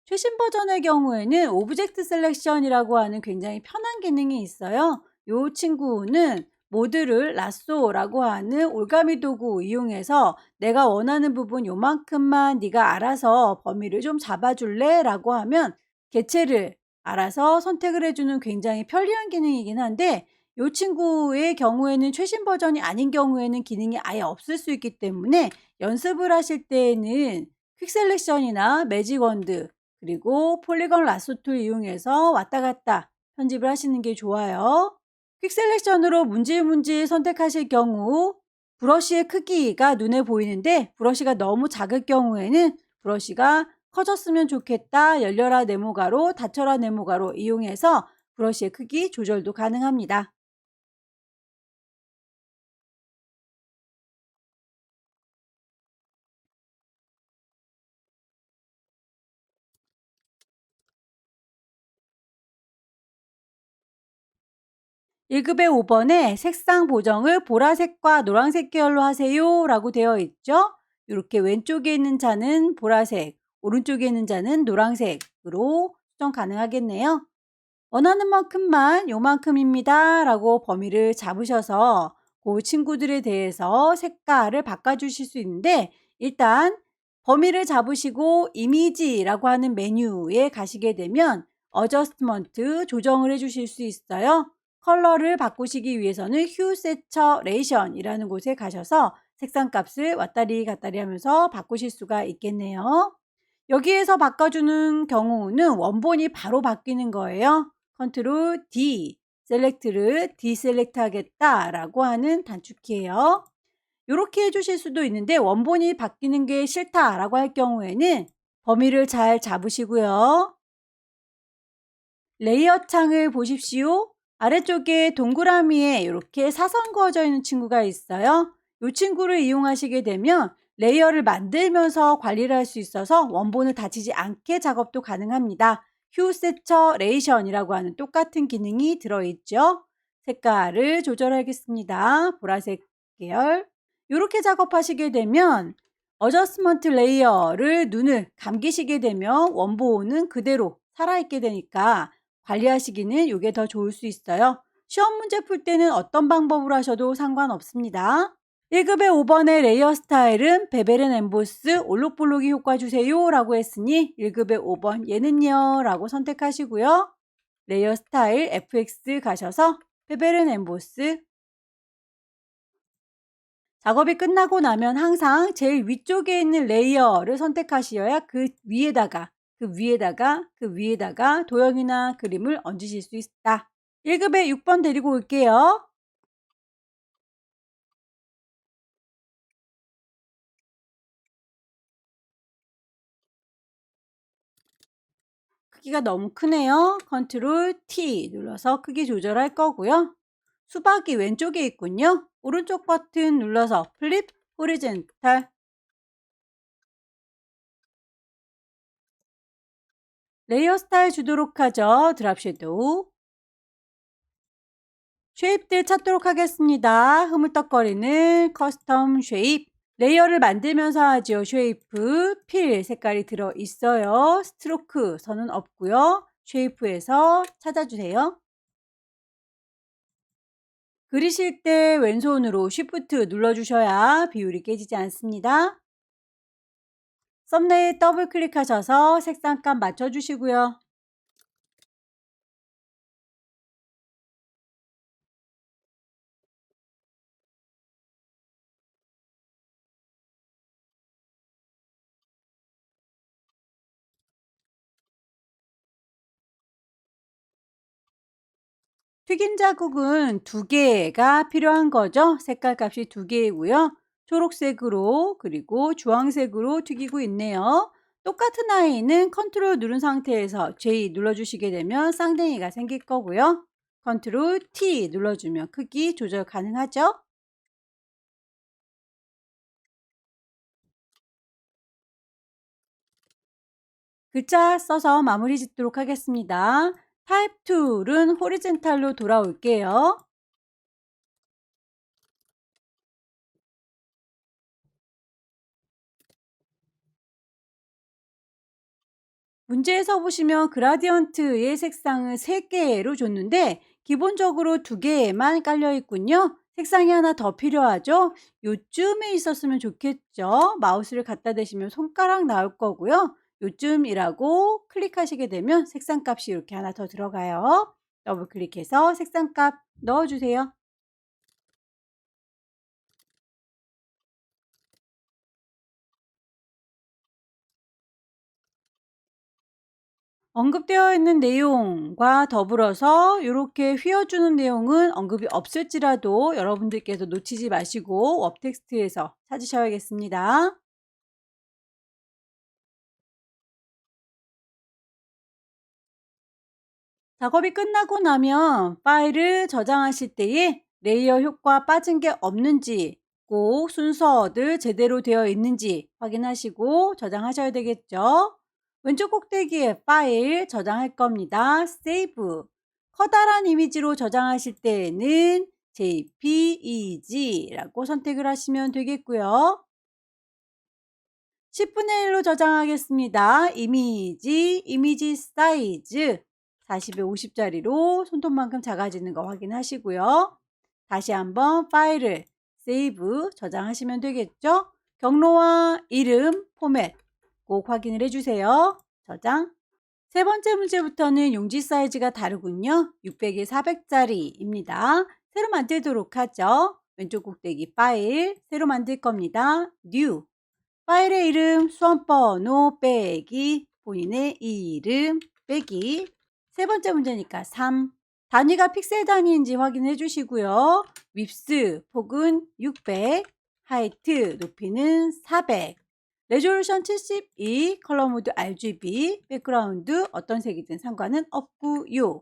최신 버전의 경우에는 오브젝트 셀렉션이라고 하는 굉장히 편한 기능이 있어요. 이 친구는 모드를 라쏘라고 하는 올가미 도구 이용해서 내가 원하는 부분 요만큼만 네가 알아서 범위를 좀 잡아줄래? 라고 하면 개체를 알아서 선택을 해주는 굉장히 편리한 기능이긴 한데 이 친구의 경우에는 최신 버전이 아닌 경우에는 기능이 아예 없을 수 있기 때문에 연습을 하실 때에는 퀵 셀렉션이나 매직 원드 그리고 폴리건 라sso 툴 이용해서 왔다 갔다 편집을 하시는 게 좋아요. 퀵 셀렉션으로 문질 선택하실 경우 브러쉬의 크기가 눈에 보이는데 브러쉬가 너무 작을 경우에는 브러쉬가 커졌으면 좋겠다. 열려라 네모가로, 닫혀라 네모가로 이용해서 브러쉬의 크기 조절도 가능합니다. 1급의 5번에 색상 보정을 보라색과 노란색 계열로 하세요 라고 되어 있죠. 이렇게 왼쪽에 있는 잔은 보라색, 오른쪽에 있는 잔은 노란색으로 수정 가능하겠네요. 원하는 만큼만 요만큼입니다 라고 범위를 잡으셔서 그 친구들에 대해서 색깔을 바꿔주실 수 있는데 일단 범위를 잡으시고 이미지라고 하는 메뉴에 가시게 되면 어저스트먼트 조정을 해주실 수 있어요. 컬러를 바꾸시기 위해서는 휴 세처레이션 이라는 곳에 가셔서 색상 값을 왔다리 갔다리 하면서 바꾸실 수가 있겠네요. 여기에서 바꿔주는 경우는 원본이 바로 바뀌는 거예요. 컨트롤 D, 셀렉트를 디셀렉트 하겠다라고 하는 단축키예요. 이렇게 해주실 수도 있는데 원본이 바뀌는 게 싫다라고 할 경우에는 범위를 잘 잡으시고요. 레이어 창을 보십시오. 아래쪽에 동그라미에 이렇게 사선 그어져 있는 친구가 있어요. 이 친구를 이용하시게 되면 레이어를 만들면서 관리를 할 수 있어서 원본을 다치지 않게 작업도 가능합니다. 휴 세처레이션이라고 하는 똑같은 기능이 들어있죠. 색깔을 조절하겠습니다. 보라색 계열. 이렇게 작업하시게 되면 어저스먼트 레이어를 눈을 감기시게 되면 원본은 그대로 살아있게 되니까 관리하시기는 이게 더 좋을 수 있어요. 시험 문제 풀 때는 어떤 방법으로 하셔도 상관없습니다. 1급의 5번의 레이어 스타일은 베벨 앤 엠보스 올록볼록이 효과 주세요 라고 했으니 1급의 5번 얘는요 라고 선택하시고요. 레이어 스타일 FX 가셔서 베벨 앤 엠보스 작업이 끝나고 나면 항상 제일 위쪽에 있는 레이어를 선택하셔야 그 위에다가 도형이나 그림을 얹으실 수 있다. 1급에 6번 데리고 올게요. 크기가 너무 크네요. 컨트롤 T 눌러서 크기 조절할 거고요. 수박이 왼쪽에 있군요. 오른쪽 버튼 눌러서 플립 호리젠탈 레이어 스타일 주도록 하죠. 드랍 섀도우 쉐입들 찾도록 하겠습니다. 흐물떡거리는 커스텀 쉐입 레이어를 만들면서 하죠. 쉐이프 필 색깔이 들어 있어요. 스트로크 선은 없고요. 쉐이프에서 찾아주세요. 그리실 때 왼손으로 Shift 눌러주셔야 비율이 깨지지 않습니다. 썸네일 더블 클릭하셔서 색상값 맞춰주시고요. 튀김 자국은 2개가 필요한 거죠. 색깔 값이 2개이고요. 초록색으로 그리고 주황색으로 튀기고 있네요. 똑같은 아이는 컨트롤 누른 상태에서 J 눌러주시게 되면 쌍둥이가 생길 거고요. 컨트롤 T 눌러주면 크기 조절 가능하죠. 글자 써서 마무리 짓도록 하겠습니다. 타입 툴은 호리젠탈로 돌아올게요. 문제에서 보시면 그라디언트의 색상을 3개로 줬는데 기본적으로 2개에만 깔려 있군요. 색상이 하나 더 필요하죠. 요쯤에 있었으면 좋겠죠. 마우스를 갖다 대시면 손가락 나올 거고요. 요쯤이라고 클릭하시게 되면 색상 값이 이렇게 하나 더 들어가요. 더블 클릭해서 색상 값 넣어주세요. 언급되어 있는 내용과 더불어서 이렇게 휘어주는 내용은 언급이 없을지라도 여러분들께서 놓치지 마시고 웹 텍스트에서 찾으셔야겠습니다. 작업이 끝나고 나면 파일을 저장하실 때에 레이어 효과 빠진 게 없는지 꼭 순서들 제대로 되어 있는지 확인하시고 저장하셔야 되겠죠. 왼쪽 꼭대기에 파일 저장할 겁니다. 세이브. 커다란 이미지로 저장하실 때에는 JPEG라고 선택을 하시면 되겠고요. 10분의 1로 저장하겠습니다. 이미지 사이즈 40에 50짜리로 손톱만큼 작아지는 거 확인하시고요. 다시 한번 파일을 세이브 저장하시면 되겠죠. 경로와 이름, 포맷 꼭 확인을 해주세요. 저장. 세 번째 문제부터는 용지 사이즈가 다르군요. 600에 400짜리입니다. 새로 만들도록 하죠. 왼쪽 꼭대기 파일 새로 만들 겁니다. New. 파일의 이름, 수험번호 빼기, 본인의 이름 빼기. 세 번째 문제니까 3. 단위가 픽셀 단위인지 확인해 주시고요. 윗스 폭은 600, 하이트 높이는 400, 레졸루션 72, 컬러 모드 RGB, 백그라운드 어떤 색이든 상관은 없고요.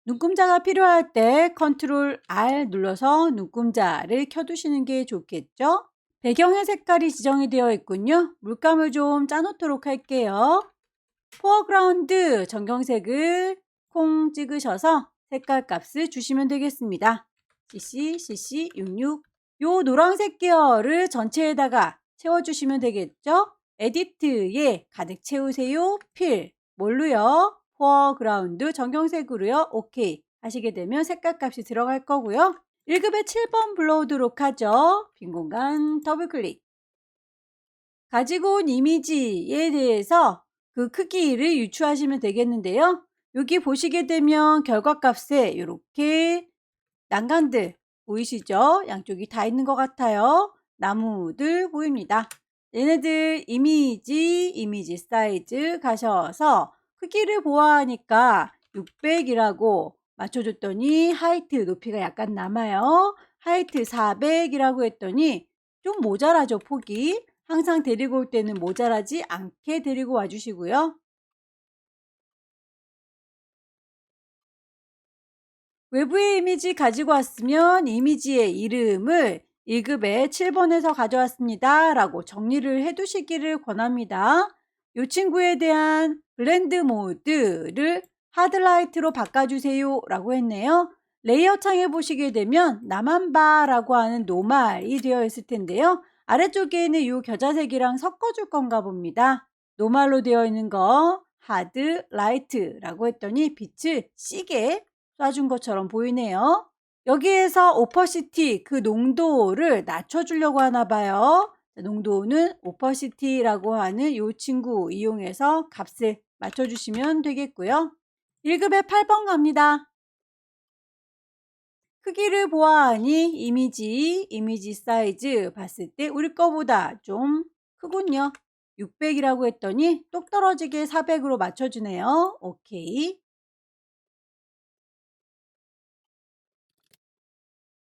눈금자가 필요할 때 컨트롤 R 눌러서 눈금자를 켜두시는 게 좋겠죠? 배경의 색깔이 지정이 되어 있군요. 물감을 좀 짜놓도록 할게요. 포어그라운드 전경색을 콩 찍으셔서 색깔 값을 주시면 되겠습니다. CC66. 요 노란색 계열을 전체에다가 채워주시면 되겠죠? 에디트에 가득 채우세요. 필. 뭘로요? 포어그라운드 전경색으로요. 오케이 하시게 되면 색깔 값이 들어갈 거고요. 1급에 7번 불러오도록 하죠. 빈 공간 더블 클릭. 가지고 온 이미지에 대해서 그 크기를 유추하시면 되겠는데요. 여기 보시게 되면 결과값에 이렇게 난간들 보이시죠? 양쪽이 다 있는 것 같아요. 나무들 보입니다. 얘네들 이미지 사이즈 가셔서 크기를 보아하니까 600이라고 맞춰줬더니 하이트 높이가 약간 남아요. 하이트 400이라고 했더니 좀 모자라죠, 폭이. 항상 데리고 올 때는 모자라지 않게 데리고 와주시고요. 외부의 이미지 가지고 왔으면 이미지의 이름을 1급에 7번에서 가져왔습니다 라고 정리를 해 두시기를 권합니다. 이 친구에 대한 블렌드 모드를 하드라이트로 바꿔주세요 라고 했네요. 레이어 창에 보시게 되면 나만 봐 라고 하는 노말이 되어 있을 텐데요. 아래쪽에는 이 겨자색이랑 섞어줄 건가 봅니다. 노말로 되어 있는 거 하드라이트라고 했더니 빛을 시게 쏴준 것처럼 보이네요. 여기에서 오퍼시티 그 농도를 낮춰주려고 하나 봐요. 농도는 오퍼시티라고 하는 이 친구 이용해서 값을 맞춰주시면 되겠고요. 1급의 8번 갑니다. 크기를 보아하니 이미지 사이즈 봤을 때 우리 거보다 좀 크군요. 600이라고 했더니 똑 떨어지게 400으로 맞춰주네요. 오케이.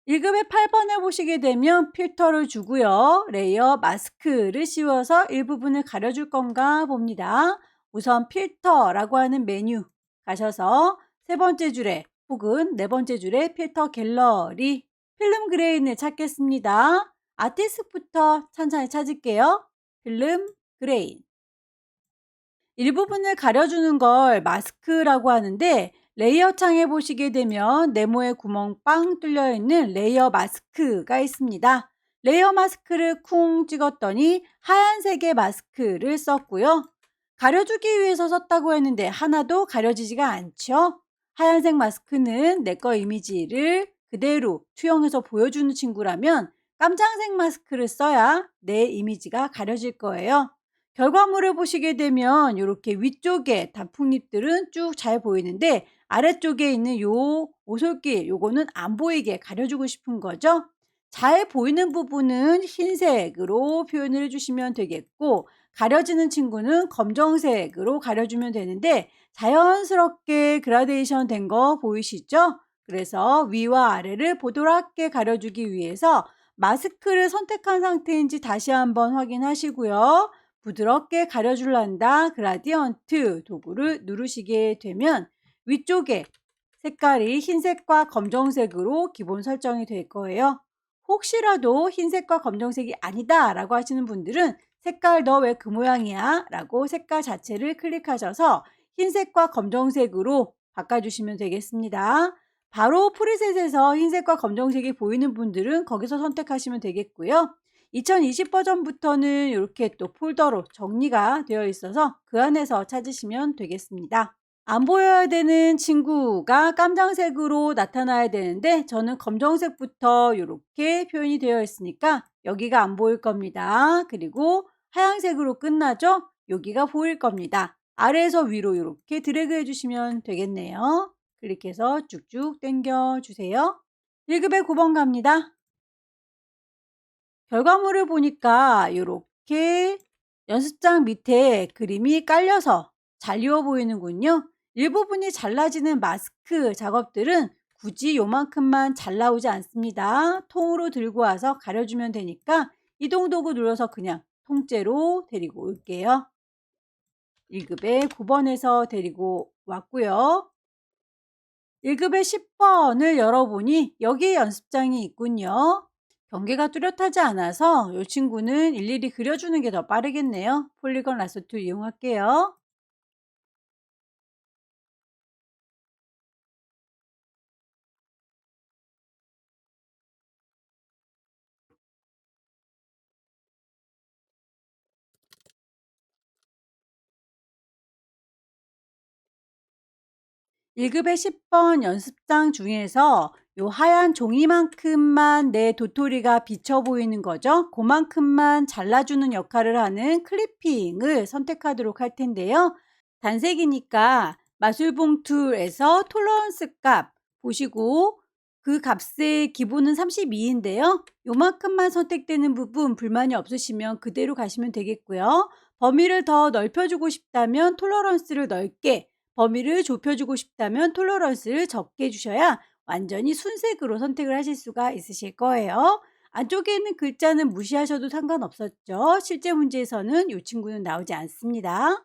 1급의 8번을 보시게 되면 필터를 주고요. 레이어 마스크를 씌워서 일부분을 가려줄 건가 봅니다. 우선 필터라고 하는 메뉴 가셔서 세 번째 줄에 혹은 네 번째 줄에 필터 갤러리 필름 그레인을 찾겠습니다. 아티스트부터 천천히 찾을게요. 필름 그레인. 일부분을 가려주는 걸 마스크라고 하는데 레이어 창에 보시게 되면 네모의 구멍 빵 뚫려 있는 레이어 마스크가 있습니다. 레이어 마스크를 쿵 찍었더니 하얀색의 마스크를 썼고요. 가려주기 위해서 썼다고 했는데 하나도 가려지지가 않죠. 하얀색 마스크는 내 거 이미지를 그대로 투영해서 보여주는 친구라면 깜장색 마스크를 써야 내 이미지가 가려질 거예요. 결과물을 보시게 되면 이렇게 위쪽에 단풍잎들은 쭉 잘 보이는데 아래쪽에 있는 요 오솔길 요거는 안 보이게 가려주고 싶은 거죠. 잘 보이는 부분은 흰색으로 표현을 해주시면 되겠고 가려지는 친구는 검정색으로 가려주면 되는데 자연스럽게 그라데이션 된 거 보이시죠? 그래서 위와 아래를 보드랍게 가려주기 위해서 마스크를 선택한 상태인지 다시 한번 확인하시고요. 부드럽게 가려줄란다 그라디언트 도구를 누르시게 되면 위쪽에 색깔이 흰색과 검정색으로 기본 설정이 될 거예요. 혹시라도 흰색과 검정색이 아니다 라고 하시는 분들은 색깔 너 왜 그 모양이야? 라고 색깔 자체를 클릭하셔서 흰색과 검정색으로 바꿔주시면 되겠습니다. 바로 프리셋에서 흰색과 검정색이 보이는 분들은 거기서 선택하시면 되겠고요. 2020 버전부터는 이렇게 또 폴더로 정리가 되어 있어서 그 안에서 찾으시면 되겠습니다. 안 보여야 되는 친구가 깜장색으로 나타나야 되는데 저는 검정색부터 이렇게 표현이 되어 있으니까 여기가 안 보일 겁니다. 그리고 하얀색으로 끝나죠? 여기가 보일 겁니다. 아래에서 위로 이렇게 드래그 해주시면 되겠네요. 클릭해서 쭉쭉 당겨 주세요. 1급의 9번 갑니다. 결과물을 보니까 이렇게 연습장 밑에 그림이 깔려서 잘 이워 보이는군요. 일부분이 잘라지는 마스크 작업들은 굳이 요만큼만 잘 나오지 않습니다. 통으로 들고 와서 가려주면 되니까 이동도구 눌러서 그냥 통째로 데리고 올게요. 1급의 9번에서 데리고 왔고요. 1급의 10번을 열어보니 여기에 연습장이 있군요. 경계가 뚜렷하지 않아서 이 친구는 일일이 그려주는 게 더 빠르겠네요. 폴리건 라sso 툴 이용할게요. 1급의 10번 연습장 중에서 요 하얀 종이만큼만 내 도토리가 비쳐 보이는 거죠. 그만큼만 잘라주는 역할을 하는 클리핑을 선택하도록 할 텐데요. 단색이니까 마술봉 툴에서 톨러런스 값 보시고 그 값의 기본은 32인데요. 요만큼만 선택되는 부분 불만이 없으시면 그대로 가시면 되겠고요. 범위를 더 넓혀주고 싶다면 톨러런스를 넓게, 범위를 좁혀주고 싶다면 톨러런스를 적게 해주셔야 완전히 순색으로 선택을 하실 수가 있으실 거예요. 안쪽에 있는 글자는 무시하셔도 상관없었죠. 실제 문제에서는 이 친구는 나오지 않습니다.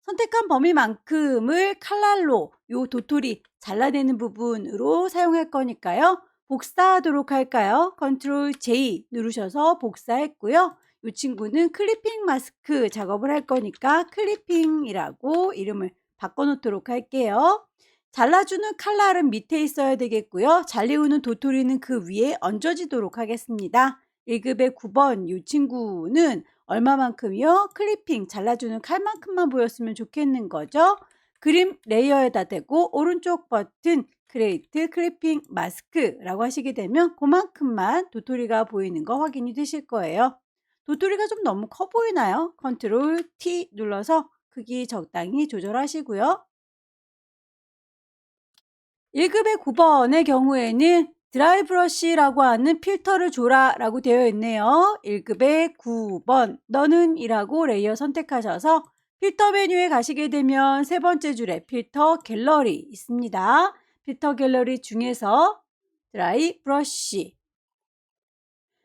선택한 범위만큼을 칼날로 요 도토리 잘라내는 부분으로 사용할 거니까요. 복사하도록 할까요? 컨트롤 J 누르셔서 복사했고요. 이 친구는 클리핑 마스크 작업을 할 거니까 클리핑이라고 이름을 바꿔놓도록 할게요. 잘라주는 칼날은 밑에 있어야 되겠고요. 잘리우는 도토리는 그 위에 얹어지도록 하겠습니다. 1급의 9번 이 친구는 얼마만큼이요? 클리핑 잘라주는 칼만큼만 보였으면 좋겠는 거죠. 그림 레이어에다 대고 오른쪽 버튼 크레이트 클리핑 마스크라고 하시게 되면 그만큼만 도토리가 보이는 거 확인이 되실 거예요. 도토리가 좀 너무 커 보이나요? 컨트롤 T 눌러서 크기 적당히 조절하시고요. 1급의 9번의 경우에는 드라이 브러쉬라고 하는 필터를 줘라 라고 되어 있네요. 1급의 9번 너는 이라고 레이어 선택하셔서 필터 메뉴에 가시게 되면 세 번째 줄에 필터 갤러리 있습니다. 필터 갤러리 중에서 드라이 브러쉬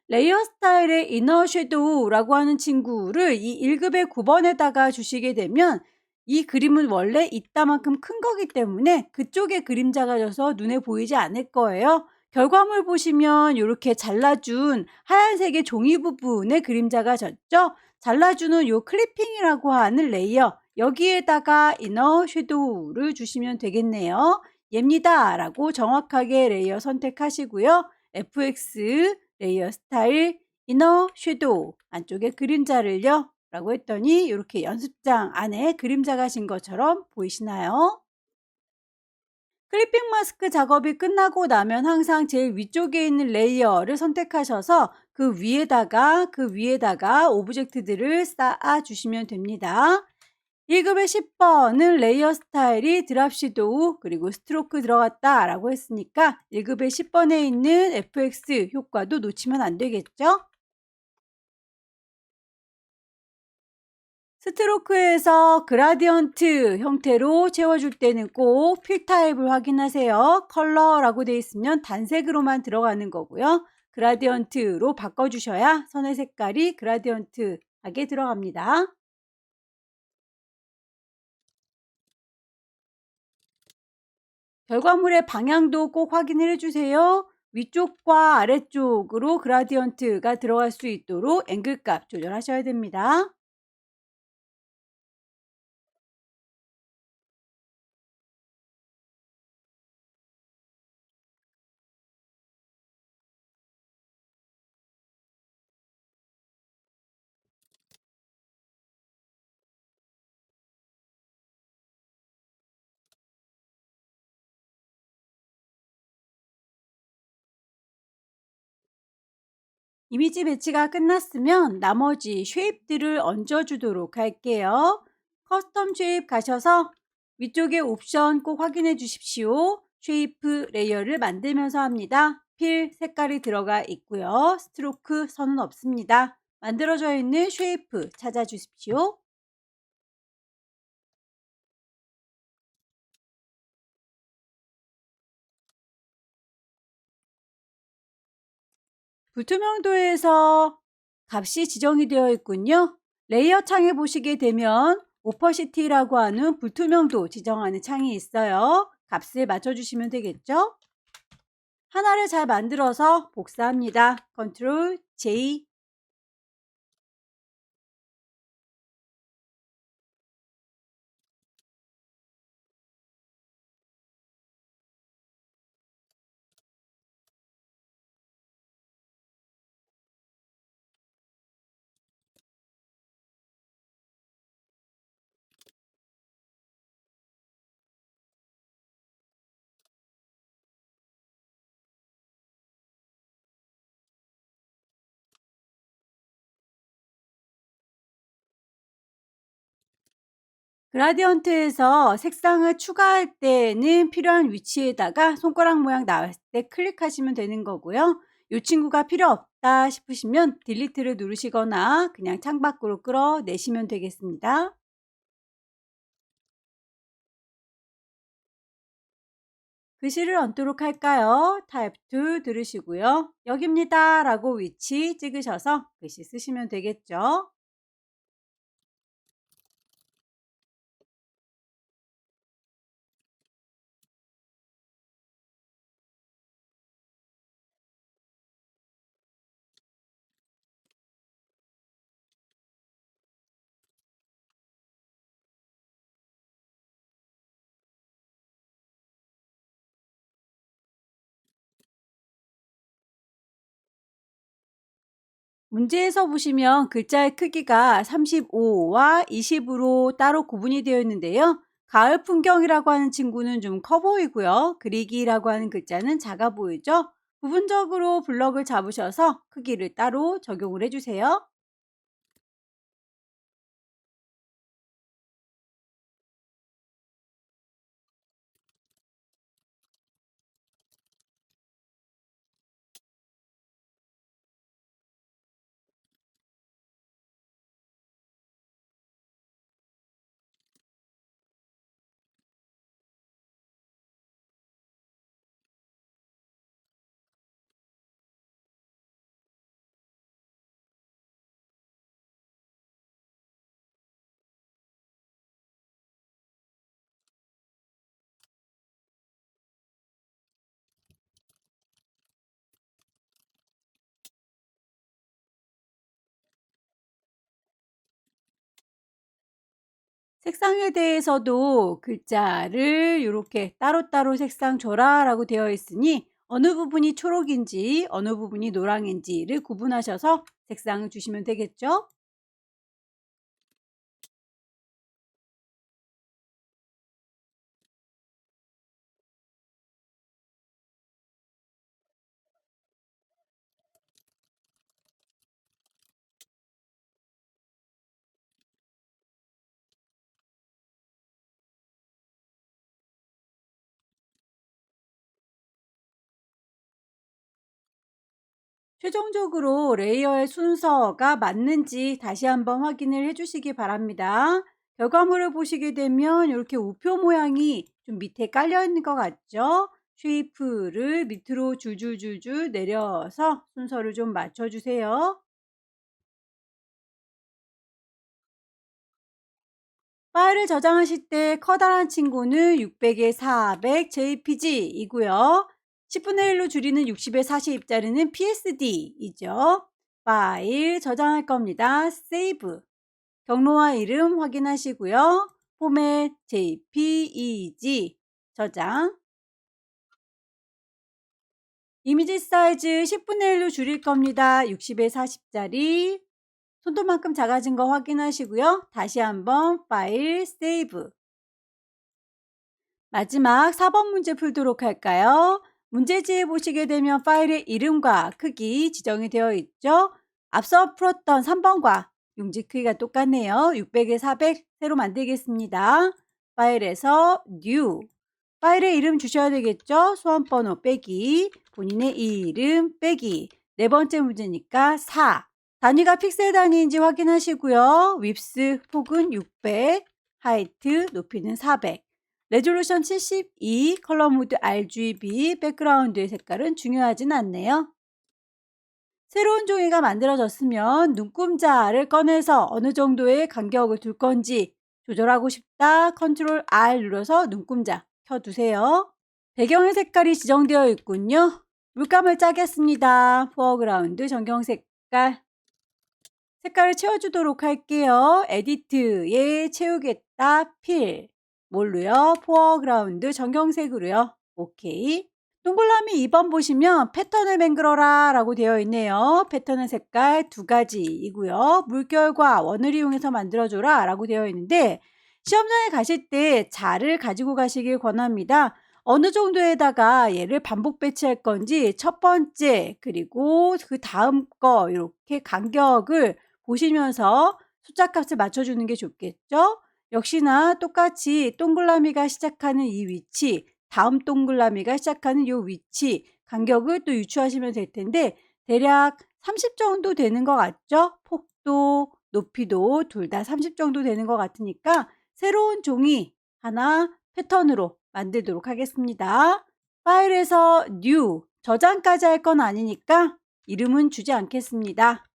레이어 스타일의 이너 섀도우라고 하는 친구를 이 1급의 9번에다가 주시게 되면 이 그림은 원래 이따만큼 큰 거기 때문에 그쪽에 그림자가 져서 눈에 보이지 않을 거예요. 결과물 보시면 이렇게 잘라준 하얀색의 종이 부분에 그림자가 졌죠. 잘라주는 요 클리핑이라고 하는 레이어 여기에다가 이너 섀도우를 주시면 되겠네요. 얘입니다 라고 정확하게 레이어 선택하시고요. FX 레이어 스타일 이너 섀도우 안쪽에 그림자를요 라고 했더니 이렇게 연습장 안에 그림자가 진 것처럼 보이시나요? 클리핑 마스크 작업이 끝나고 나면 항상 제일 위쪽에 있는 레이어를 선택하셔서 그 위에다가 오브젝트들을 쌓아 주시면 됩니다. 1급의 10번은 레이어 스타일이 드랍 섀도우 그리고 스트로크 들어갔다 라고 했으니까 1급의 10번에 있는 FX 효과도 놓치면 안 되겠죠? 스트로크에서 그라디언트 형태로 채워줄 때는 꼭 필 타입을 확인하세요. 컬러라고 되어 있으면 단색으로만 들어가는 거고요. 그라디언트로 바꿔주셔야 선의 색깔이 그라디언트하게 들어갑니다. 결과물의 방향도 꼭 확인을 해주세요. 위쪽과 아래쪽으로 그라디언트가 들어갈 수 있도록 앵글값 조절하셔야 됩니다. 이미지 배치가 끝났으면 나머지 쉐입들을 얹어주도록 할게요. 커스텀 쉐입 가셔서 위쪽에 옵션 꼭 확인해 주십시오. 쉐이프 레이어를 만들면서 합니다. 필 색깔이 들어가 있고요. 스트로크 선은 없습니다. 만들어져 있는 쉐이프 찾아주십시오. 불투명도에서 값이 지정이 되어 있군요. 레이어 창에 보시게 되면 오퍼시티라고 하는 불투명도 지정하는 창이 있어요. 값을 맞춰주시면 되겠죠? 하나를 잘 만들어서 복사합니다. 컨트롤 J. 그라디언트에서 색상을 추가할 때는 필요한 위치에다가 손가락 모양 나왔을 때 클릭하시면 되는 거고요. 이 친구가 필요 없다 싶으시면 딜리트를 누르시거나 그냥 창밖으로 끌어내시면 되겠습니다. 글씨를 얹도록 할까요? 타입 2 들으시고요. 여기입니다 라고 위치 찍으셔서 글씨 쓰시면 되겠죠. 문제에서 보시면 글자의 크기가 35와 20으로 따로 구분이 되어 있는데요. 가을 풍경이라고 하는 친구는 좀 커 보이고요. 그리기라고 하는 글자는 작아 보이죠? 부분적으로 블럭을 잡으셔서 크기를 따로 적용을 해주세요. 색상에 대해서도 글자를 이렇게 따로따로 색상 줘라 라고 되어 있으니 어느 부분이 초록인지 어느 부분이 노랑인지를 구분하셔서 색상을 주시면 되겠죠? 최종적으로 레이어의 순서가 맞는지 다시 한번 확인을 해주시기 바랍니다. 결과물을 보시게 되면 이렇게 우표 모양이 좀 밑에 깔려 있는 것 같죠? 쉐이프를 밑으로 줄줄줄줄 내려서 순서를 좀 맞춰주세요. 파일을 저장하실 때 커다란 친구는 600에 400 JPG이고요. 10분의 1로 줄이는 60에 40짜리는 PSD이죠. 파일 저장할 겁니다. 세이브. 경로와 이름 확인하시고요. 포맷 JPEG 저장. 이미지 사이즈 10분의 1로 줄일 겁니다. 60에 40짜리. 손톱만큼 작아진 거 확인하시고요. 다시 한번 파일 세이브. 마지막 4번 문제 풀도록 할까요? 문제지에 보시게 되면 파일의 이름과 크기 지정이 되어 있죠? 앞서 풀었던 3번과 용지 크기가 똑같네요. 600에 400 새로 만들겠습니다. 파일에서 New 파일의 이름 주셔야 되겠죠? 소환번호 빼기 본인의 이름 빼기 네 번째 문제니까 4 단위가 픽셀 단위인지 확인하시고요. 윕스 폭은 600 하이트 높이는 400 레졸루션 72 컬러 모드 RGB 백그라운드의 색깔은 중요하진 않네요. 새로운 종이가 만들어졌으면 눈금자를 꺼내서 어느 정도의 간격을 둘 건지 조절하고 싶다. 컨트롤 R 눌러서 눈금자 켜두세요. 배경의 색깔이 지정되어 있군요. 물감을 짜겠습니다. 포어그라운드 전경 색깔. 색깔을 채워주도록 할게요. 에디트에 채우겠다. 필. 뭘로요? 포어그라운드 전경색으로요. 오케이. 동글라미 2번 보시면 패턴을 맹글어라 라고 되어 있네요. 패턴의 색깔 두 가지이고요. 물결과 원을 이용해서 만들어줘라 라고 되어 있는데 시험장에 가실 때 자를 가지고 가시길 권합니다. 어느 정도에다가 얘를 반복 배치할 건지 첫 번째 그리고 그 다음 거 이렇게 간격을 보시면서 숫자 값을 맞춰주는 게 좋겠죠? 역시나 똑같이 동글라미가 시작하는 이 위치 다음 동글라미가 시작하는 이 위치 간격을 또 유추하시면 될 텐데 대략 30 정도 되는 것 같죠? 폭도 높이도 둘 다 30 정도 되는 것 같으니까 새로운 종이 하나 패턴으로 만들도록 하겠습니다. 파일에서 New 저장까지 할 건 아니니까 이름은 주지 않겠습니다.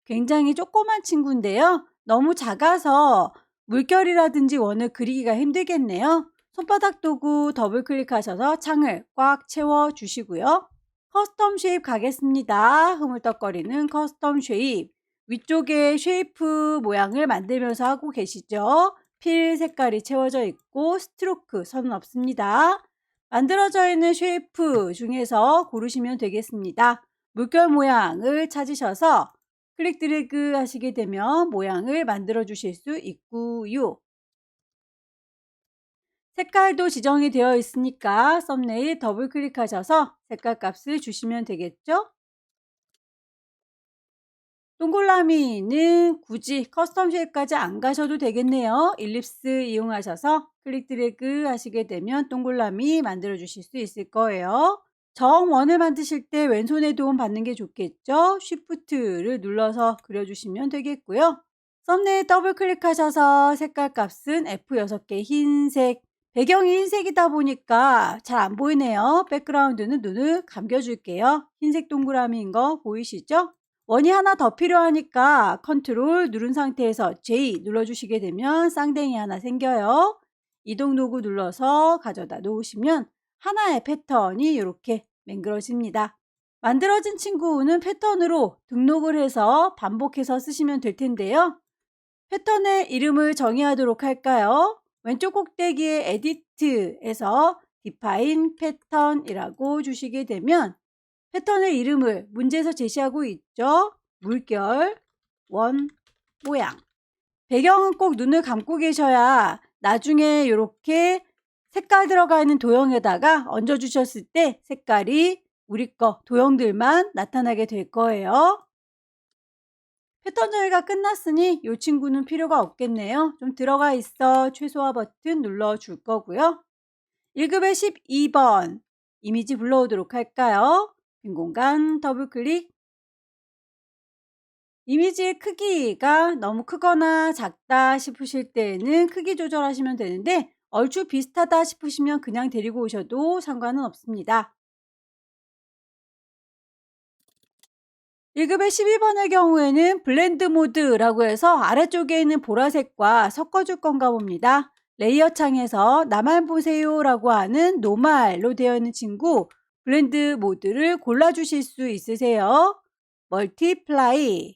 굉장히 조그만 친구인데요. 너무 작아서 물결이라든지 원을 그리기가 힘들겠네요. 손바닥 도구 더블 클릭하셔서 창을 꽉 채워 주시고요. 커스텀 쉐입 가겠습니다. 흐물떡거리는 커스텀 쉐입. 위쪽에 쉐이프 모양을 만들면서 하고 계시죠? 필 색깔이 채워져 있고 스트로크 선은 없습니다. 만들어져 있는 쉐이프 중에서 고르시면 되겠습니다. 물결 모양을 찾으셔서 클릭 드래그 하시게 되면 모양을 만들어 주실 수 있고요. 색깔도 지정이 되어 있으니까 썸네일 더블 클릭하셔서 색깔 값을 주시면 되겠죠? 동글라미는 굳이 커스텀 쉐입까지 안 가셔도 되겠네요. 일립스 이용하셔서 클릭 드래그 하시게 되면 동글라미 만들어 주실 수 있을 거예요. 정원을 만드실 때 왼손의 도움 받는 게 좋겠죠? 쉬프트를 눌러서 그려주시면 되겠고요. 썸네일 더블 클릭하셔서 색깔 값은 F6개 흰색, 배경이 흰색이다 보니까 잘 안 보이네요. 백그라운드는 눈을 감겨줄게요. 흰색 동그라미인 거 보이시죠? 원이 하나 더 필요하니까 컨트롤 누른 상태에서 J 눌러주시게 되면 쌍댕이 하나 생겨요. 이동 도구 눌러서 가져다 놓으시면 하나의 패턴이 이렇게 맹글어집니다. 만들어진 친구는 패턴으로 등록을 해서 반복해서 쓰시면 될 텐데요. 패턴의 이름을 정의하도록 할까요? 왼쪽 꼭대기에 에디트에서 define 패턴이라고 주시게 되면 패턴의 이름을 문제에서 제시하고 있죠. 물결, 원, 모양. 배경은 꼭 눈을 감고 계셔야 나중에 이렇게 색깔 들어가 있는 도형에다가 얹어 주셨을 때 색깔이 우리 거 도형들만 나타나게 될 거예요. 패턴 정의가 끝났으니 이 친구는 필요가 없겠네요. 좀 들어가 있어 최소화 버튼 눌러 줄 거고요. 1급의 12번 이미지 불러오도록 할까요? 빈 공간 더블 클릭. 이미지의 크기가 너무 크거나 작다 싶으실 때는 크기 조절하시면 되는데 얼추 비슷하다 싶으시면 그냥 데리고 오셔도 상관은 없습니다. 1급의 12번의 경우에는 블렌드 모드라고 해서 아래쪽에 있는 보라색과 섞어줄 건가 봅니다. 레이어 창에서 나만 보세요 라고 하는 노말로 되어 있는 친구 블렌드 모드를 골라주실 수 있으세요. 멀티플라이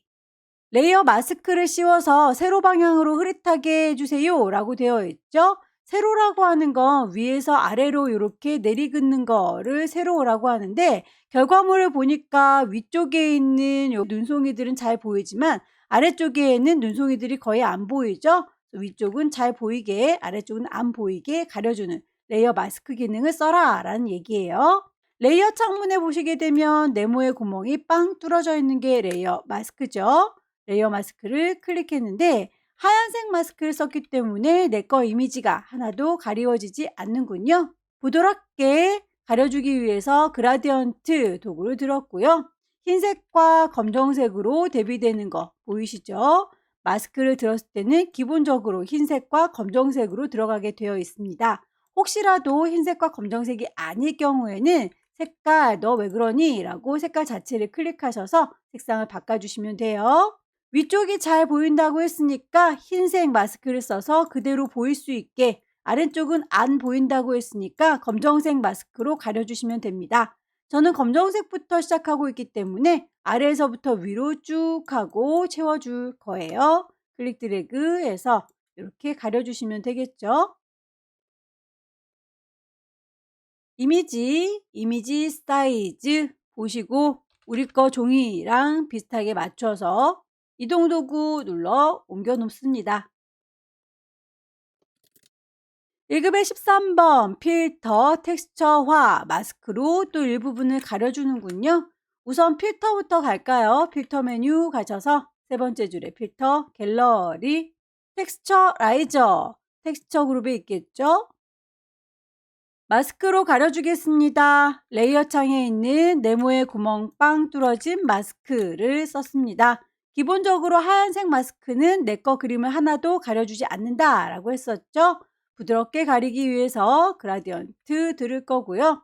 레이어 마스크를 씌워서 세로 방향으로 흐릿하게 해주세요 라고 되어 있죠. 세로라고 하는 건 위에서 아래로 이렇게 내리긋는 거를 세로라고 하는데 결과물을 보니까 위쪽에 있는 요 눈송이들은 잘 보이지만 아래쪽에 있는 눈송이들이 거의 안 보이죠. 위쪽은 잘 보이게 아래쪽은 안 보이게 가려주는 레이어 마스크 기능을 써라 라는 얘기예요. 레이어 창문에 보시게 되면 네모의 구멍이 빵 뚫어져 있는 게 레이어 마스크죠. 레이어 마스크를 클릭했는데 하얀색 마스크를 썼기 때문에 내 거 이미지가 하나도 가리워지지 않는군요. 부드럽게 가려주기 위해서 그라디언트 도구를 들었고요. 흰색과 검정색으로 대비되는 거 보이시죠? 마스크를 들었을 때는 기본적으로 흰색과 검정색으로 들어가게 되어 있습니다. 혹시라도 흰색과 검정색이 아닐 경우에는 색깔 너 왜 그러니? 라고 색깔 자체를 클릭하셔서 색상을 바꿔주시면 돼요. 위쪽이 잘 보인다고 했으니까 흰색 마스크를 써서 그대로 보일 수 있게 아래쪽은 안 보인다고 했으니까 검정색 마스크로 가려주시면 됩니다. 저는 검정색부터 시작하고 있기 때문에 아래에서부터 위로 쭉 하고 채워줄 거예요. 클릭 드래그 해서 이렇게 가려주시면 되겠죠. 이미지 사이즈 보시고 우리 거 종이랑 비슷하게 맞춰서 이동 도구 눌러 옮겨 놓습니다. 1급의 13번 필터 텍스처화 마스크로 또 일부분을 가려주는군요. 우선 필터부터 갈까요? 필터 메뉴 가셔서 세 번째 줄에 필터 갤러리 텍스처라이저 텍스처 그룹에 있겠죠? 마스크로 가려주겠습니다. 레이어 창에 있는 네모의 구멍 빵 뚫어진 마스크를 썼습니다. 기본적으로 하얀색 마스크는 내 거 그림을 하나도 가려주지 않는다 라고 했었죠. 부드럽게 가리기 위해서 그라디언트 들을 거고요.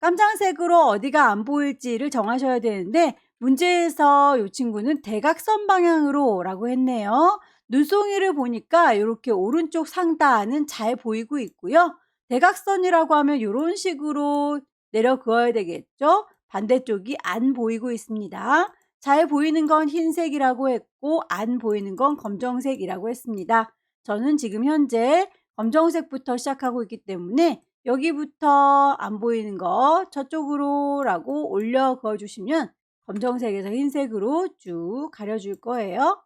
깜장색으로 어디가 안 보일지를 정하셔야 되는데 문제에서 이 친구는 대각선 방향으로 라고 했네요. 눈송이를 보니까 이렇게 오른쪽 상단은 잘 보이고 있고요. 대각선이라고 하면 이런 식으로 내려 그어야 되겠죠. 반대쪽이 안 보이고 있습니다. 잘 보이는 건 흰색이라고 했고 안 보이는 건 검정색이라고 했습니다. 저는 지금 현재 검정색부터 시작하고 있기 때문에 여기부터 안 보이는 거 저쪽으로 라고 올려 그어주시면 검정색에서 흰색으로 쭉 가려줄 거예요.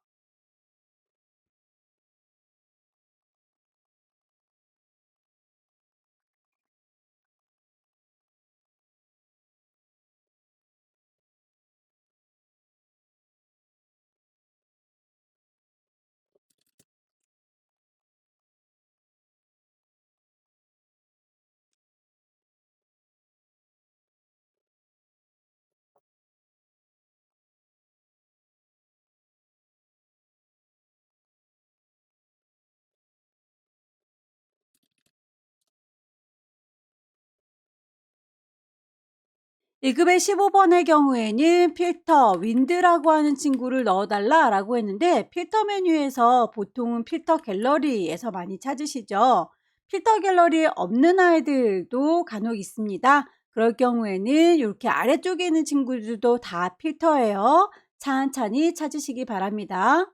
1급의 15번의 경우에는 필터 윈드라고 하는 친구를 넣어달라 라고 했는데 필터 메뉴에서 보통은 필터 갤러리에서 많이 찾으시죠. 필터 갤러리에 없는 아이들도 간혹 있습니다. 그럴 경우에는 이렇게 아래쪽에 있는 친구들도 다 필터예요. 찬찬히 찾으시기 바랍니다.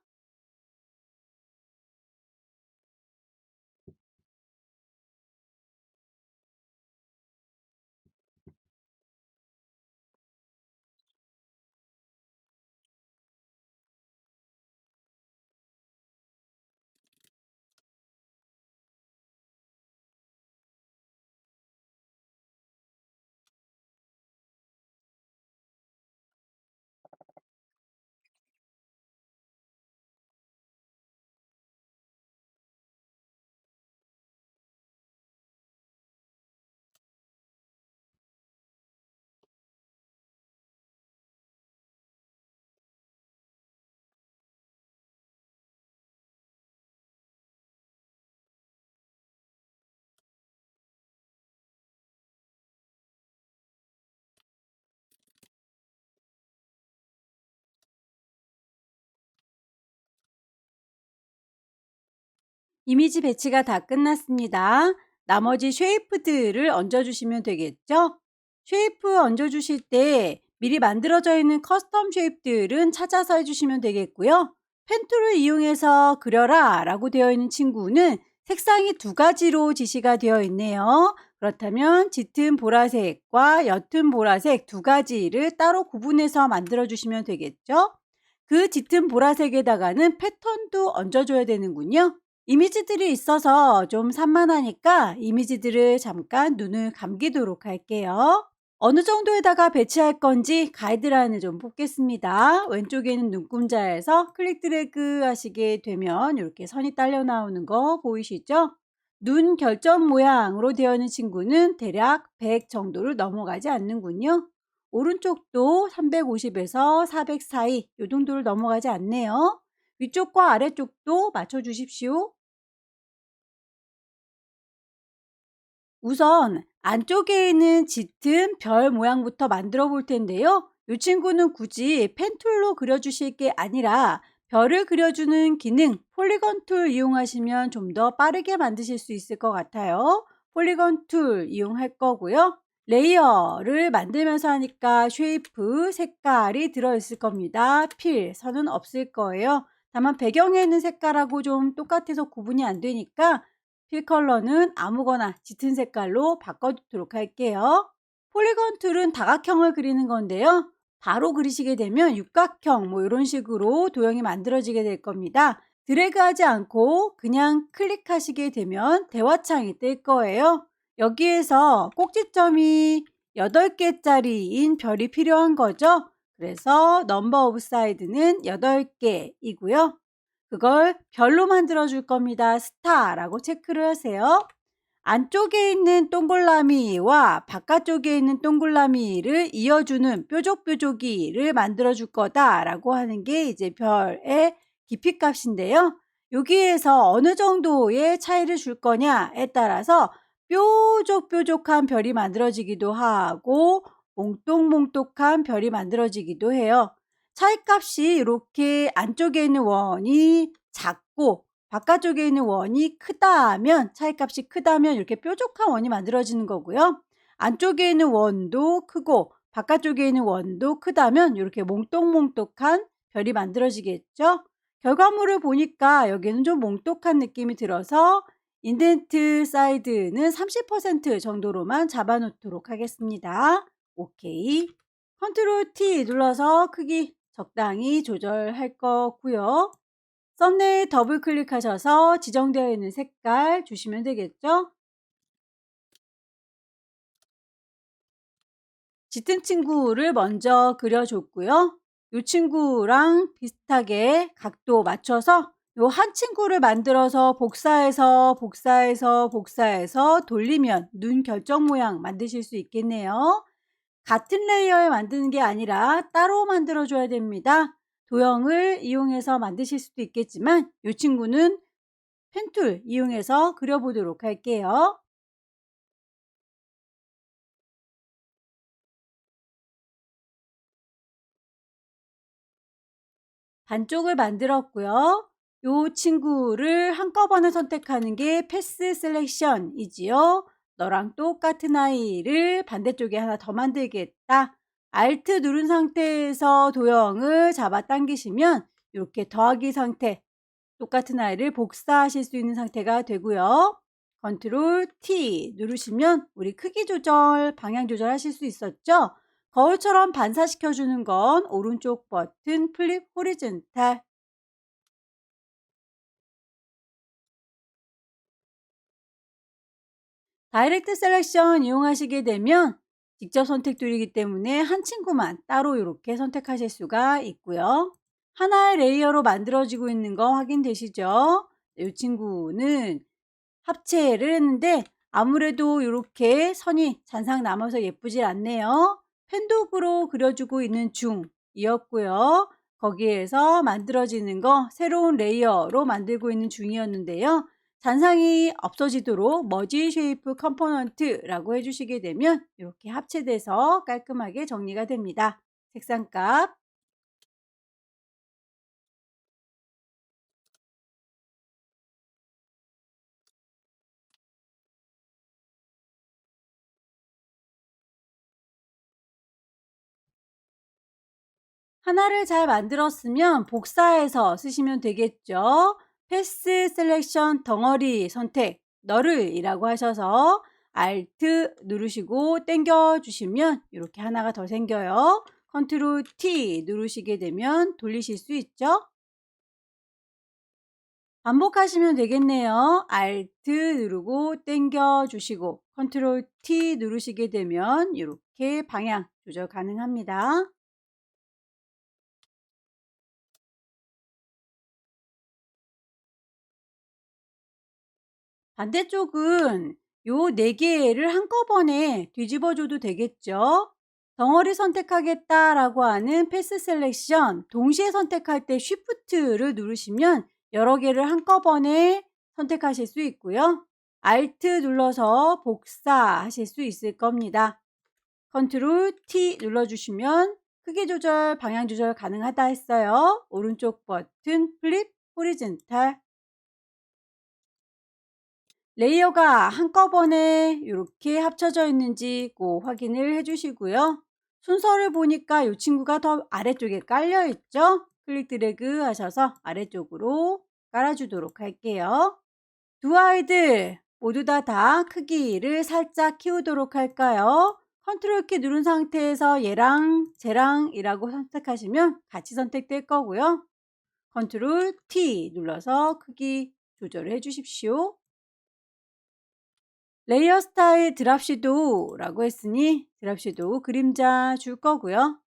이미지 배치가 다 끝났습니다. 나머지 쉐이프들을 얹어주시면 되겠죠? 쉐이프 얹어주실 때 미리 만들어져 있는 커스텀 쉐이프들은 찾아서 해주시면 되겠고요. 펜툴을 이용해서 그려라 라고 되어 있는 친구는 색상이 두 가지로 지시가 되어 있네요. 그렇다면 짙은 보라색과 옅은 보라색 두 가지를 따로 구분해서 만들어 주시면 되겠죠? 그 짙은 보라색에다가는 패턴도 얹어줘야 되는군요. 이미지들이 있어서 좀 산만하니까 이미지들을 잠깐 눈을 감기도록 할게요. 어느 정도에다가 배치할 건지 가이드라인을 좀 뽑겠습니다. 왼쪽에는 눈금자에서 클릭 드래그 하시게 되면 이렇게 선이 딸려 나오는 거 보이시죠? 눈 결점 모양으로 되어 있는 친구는 대략 100 정도를 넘어가지 않는군요. 오른쪽도 350에서 400 사이 이 정도를 넘어가지 않네요. 위쪽과 아래쪽도 맞춰주십시오. 우선 안쪽에 있는 짙은 별 모양부터 만들어 볼 텐데요. 이 친구는 굳이 펜툴로 그려주실 게 아니라 별을 그려주는 기능 폴리건 툴 이용하시면 좀 더 빠르게 만드실 수 있을 것 같아요. 폴리건 툴 이용할 거고요. 레이어를 만들면서 하니까 쉐이프, 색깔이 들어있을 겁니다. 필, 선은 없을 거예요. 다만 배경에 있는 색깔하고 좀 똑같아서 구분이 안 되니까 필 컬러는 아무거나 짙은 색깔로 바꿔주도록 할게요. 폴리건 툴은 다각형을 그리는 건데요. 바로 그리시게 되면 육각형 이런 식으로 도형이 만들어지게 될 겁니다. 드래그하지 않고 그냥 클릭하시게 되면 대화창이 뜰 거예요. 여기에서 꼭지점이 8개짜리인 별이 필요한 거죠. 그래서 넘버 오브 사이드는 8개이고요. 그걸 별로 만들어 줄 겁니다. 스타라고 체크를 하세요. 안쪽에 있는 동글라미와 바깥쪽에 있는 동글라미를 이어주는 뾰족뾰족이를 만들어 줄 거다라고 하는 게 이제 별의 깊이 값인데요. 여기에서 어느 정도의 차이를 줄 거냐에 따라서 뾰족뾰족한 별이 만들어지기도 하고 몽똑몽똑한 별이 만들어지기도 해요. 차이값이 이렇게 안쪽에 있는 원이 작고 바깥쪽에 있는 원이 크다면 차이값이 크다면 이렇게 뾰족한 원이 만들어지는 거고요. 안쪽에 있는 원도 크고 바깥쪽에 있는 원도 크다면 이렇게 몽똑몽똑한 별이 만들어지겠죠. 결과물을 보니까 여기는 좀 몽똑한 느낌이 들어서 인덴트 사이드는 30% 정도로만 잡아 놓도록 하겠습니다. 오케이. 컨트롤 T 눌러서 크기 적당히 조절할 거고요. 썸네일 더블 클릭하셔서 지정되어 있는 색깔 주시면 되겠죠. 짙은 친구를 먼저 그려줬고요. 이 친구랑 비슷하게 각도 맞춰서 이 한 친구를 만들어서 복사해서 돌리면 눈 결정 모양 만드실 수 있겠네요. 같은 레이어에 만드는 게 아니라 따로 만들어 줘야 됩니다. 도형을 이용해서 만드실 수도 있겠지만 이 친구는 펜툴 이용해서 그려보도록 할게요. 반쪽을 만들었고요. 요 친구를 한꺼번에 선택하는 게 패스 셀렉션이지요. 너랑 똑같은 아이를 반대쪽에 하나 더 만들겠다. Alt 누른 상태에서 도형을 잡아당기시면 이렇게 더하기 상태, 똑같은 아이를 복사하실 수 있는 상태가 되고요. 컨트롤 T 누르시면 우리 크기 조절, 방향 조절하실 수 있었죠? 거울처럼 반사시켜주는 건 오른쪽 버튼 플립 호리즌탈. 다이렉트 셀렉션 이용하시게 되면 직접 선택툴이기 때문에 한 친구만 따로 이렇게 선택하실 수가 있고요. 하나의 레이어로 만들어지고 있는 거 확인되시죠? 이 친구는 합체를 했는데 아무래도 이렇게 선이 잔상 남아서 예쁘질 않네요. 펜독으로 그려주고 있는 중이었고요. 거기에서 만들어지는 거 새로운 레이어로 만들고 있는 중이었는데요. 잔상이 없어지도록 머지 쉐이프 컴포넌트라고 해주시게 되면 이렇게 합체돼서 깔끔하게 정리가 됩니다. 색상값 하나를 잘 만들었으면 복사해서 쓰시면 되겠죠. 패스 셀렉션 덩어리 선택 너를 이라고 하셔서 Alt 누르시고 당겨 주시면 이렇게 하나가 더 생겨요. 컨트롤 T 누르시게 되면 돌리실 수 있죠. 반복하시면 되겠네요. Alt 누르고 당겨 주시고 컨트롤 T 누르시게 되면 이렇게 방향 조절 가능합니다. 반대쪽은 요 4개를 한꺼번에 뒤집어 줘도 되겠죠. 덩어리 선택하겠다라고 하는 패스 셀렉션 동시에 선택할 때 쉬프트를 누르시면 여러 개를 한꺼번에 선택하실 수 있고요. Alt 눌러서 복사하실 수 있을 겁니다. 컨트롤 T 눌러주시면 크기 조절, 방향 조절 가능하다 했어요. 오른쪽 버튼 플립 호리즌탈 레이어가 한꺼번에 이렇게 합쳐져 있는지 꼭 확인을 해주시고요. 순서를 보니까 이 친구가 더 아래쪽에 깔려 있죠. 클릭 드래그 하셔서 아래쪽으로 깔아주도록 할게요. 두 아이들 모두 다 크기를 살짝 키우도록 할까요? 컨트롤 키 누른 상태에서 얘랑 쟤랑 이라고 선택하시면 같이 선택될 거고요. 컨트롤 T 눌러서 크기 조절을 해 주십시오. 레이어 스타일 드랍 섀도우라고 했으니 드랍 섀도우 그림자 줄 거고요.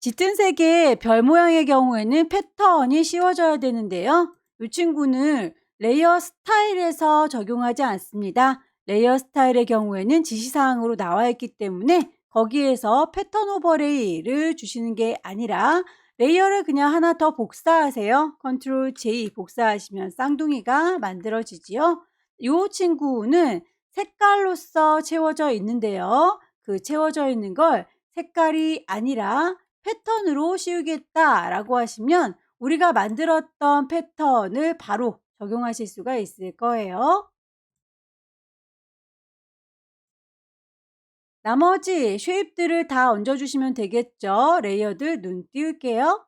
짙은 색의 별 모양의 경우에는 패턴이 씌워져야 되는데요. 이 친구는 레이어 스타일에서 적용하지 않습니다. 레이어 스타일의 경우에는 지시사항으로 나와 있기 때문에 거기에서 패턴 오버레이를 주시는 게 아니라 레이어를 그냥 하나 더 복사하세요. 컨트롤 J 복사하시면 쌍둥이가 만들어지지요. 이 친구는 색깔로서 채워져 있는데요. 그 채워져 있는 걸 색깔이 아니라 패턴으로 씌우겠다라고 하시면 우리가 만들었던 패턴을 바로 적용하실 수가 있을 거예요. 나머지 쉐입들을 다 얹어주시면 되겠죠. 레이어들 눈 띄울게요.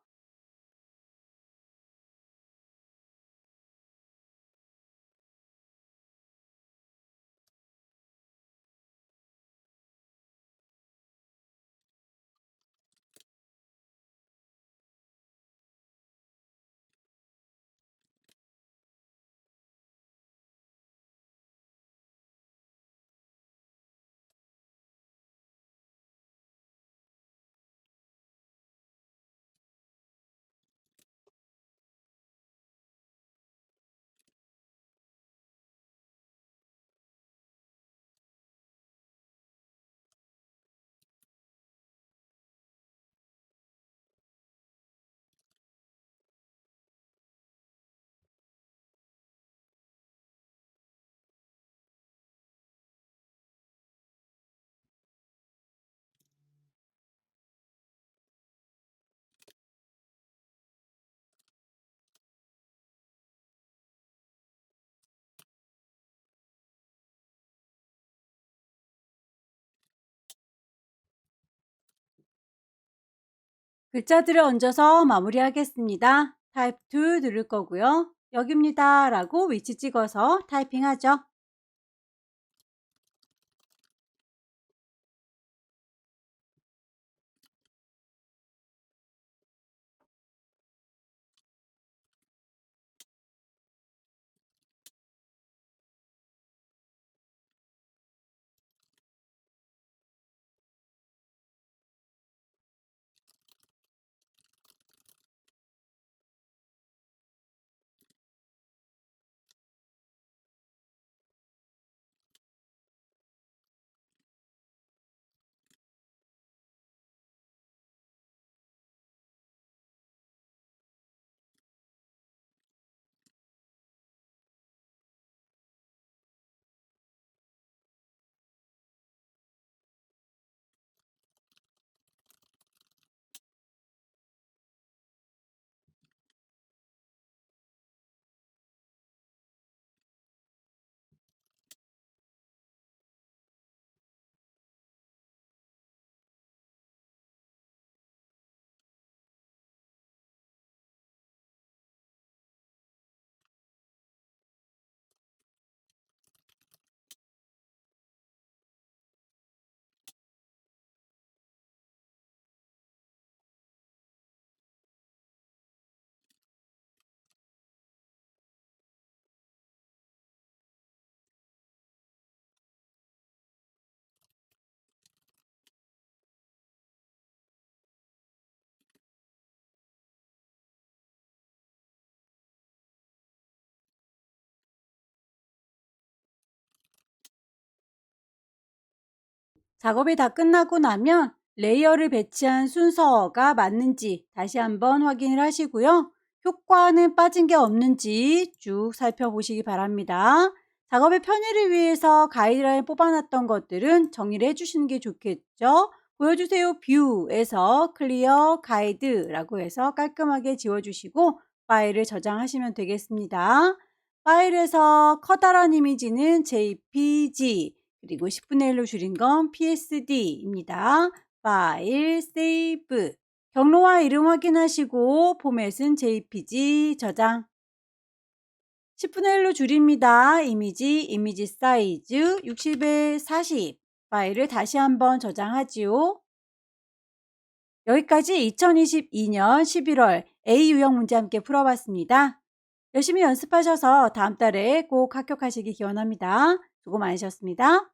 글자들을 얹어서 마무리하겠습니다. 타입 2 누를 거고요. 여기입니다 라고 위치 찍어서 타이핑하죠. 작업이 다 끝나고 나면 레이어를 배치한 순서가 맞는지 다시 한번 확인을 하시고요. 효과는 빠진 게 없는지 쭉 살펴보시기 바랍니다. 작업의 편의를 위해서 가이드라인 뽑아놨던 것들은 정리를 해주시는 게 좋겠죠. 보여주세요 뷰에서 클리어 가이드라고 해서 깔끔하게 지워주시고 파일을 저장하시면 되겠습니다. 파일에서 커다란 이미지는 JPG 그리고 10분의 1로 줄인 건 PSD입니다. 파일, 세이브. 경로와 이름 확인하시고 포맷은 JPG 저장. 10분의 1로 줄입니다. 이미지 사이즈 60에 40. 파일을 다시 한번 저장하지요. 여기까지 2022년 11월 A 유형 문제 함께 풀어봤습니다. 열심히 연습하셔서 다음 달에 꼭 합격하시기 기원합니다. 수고 많으셨습니다.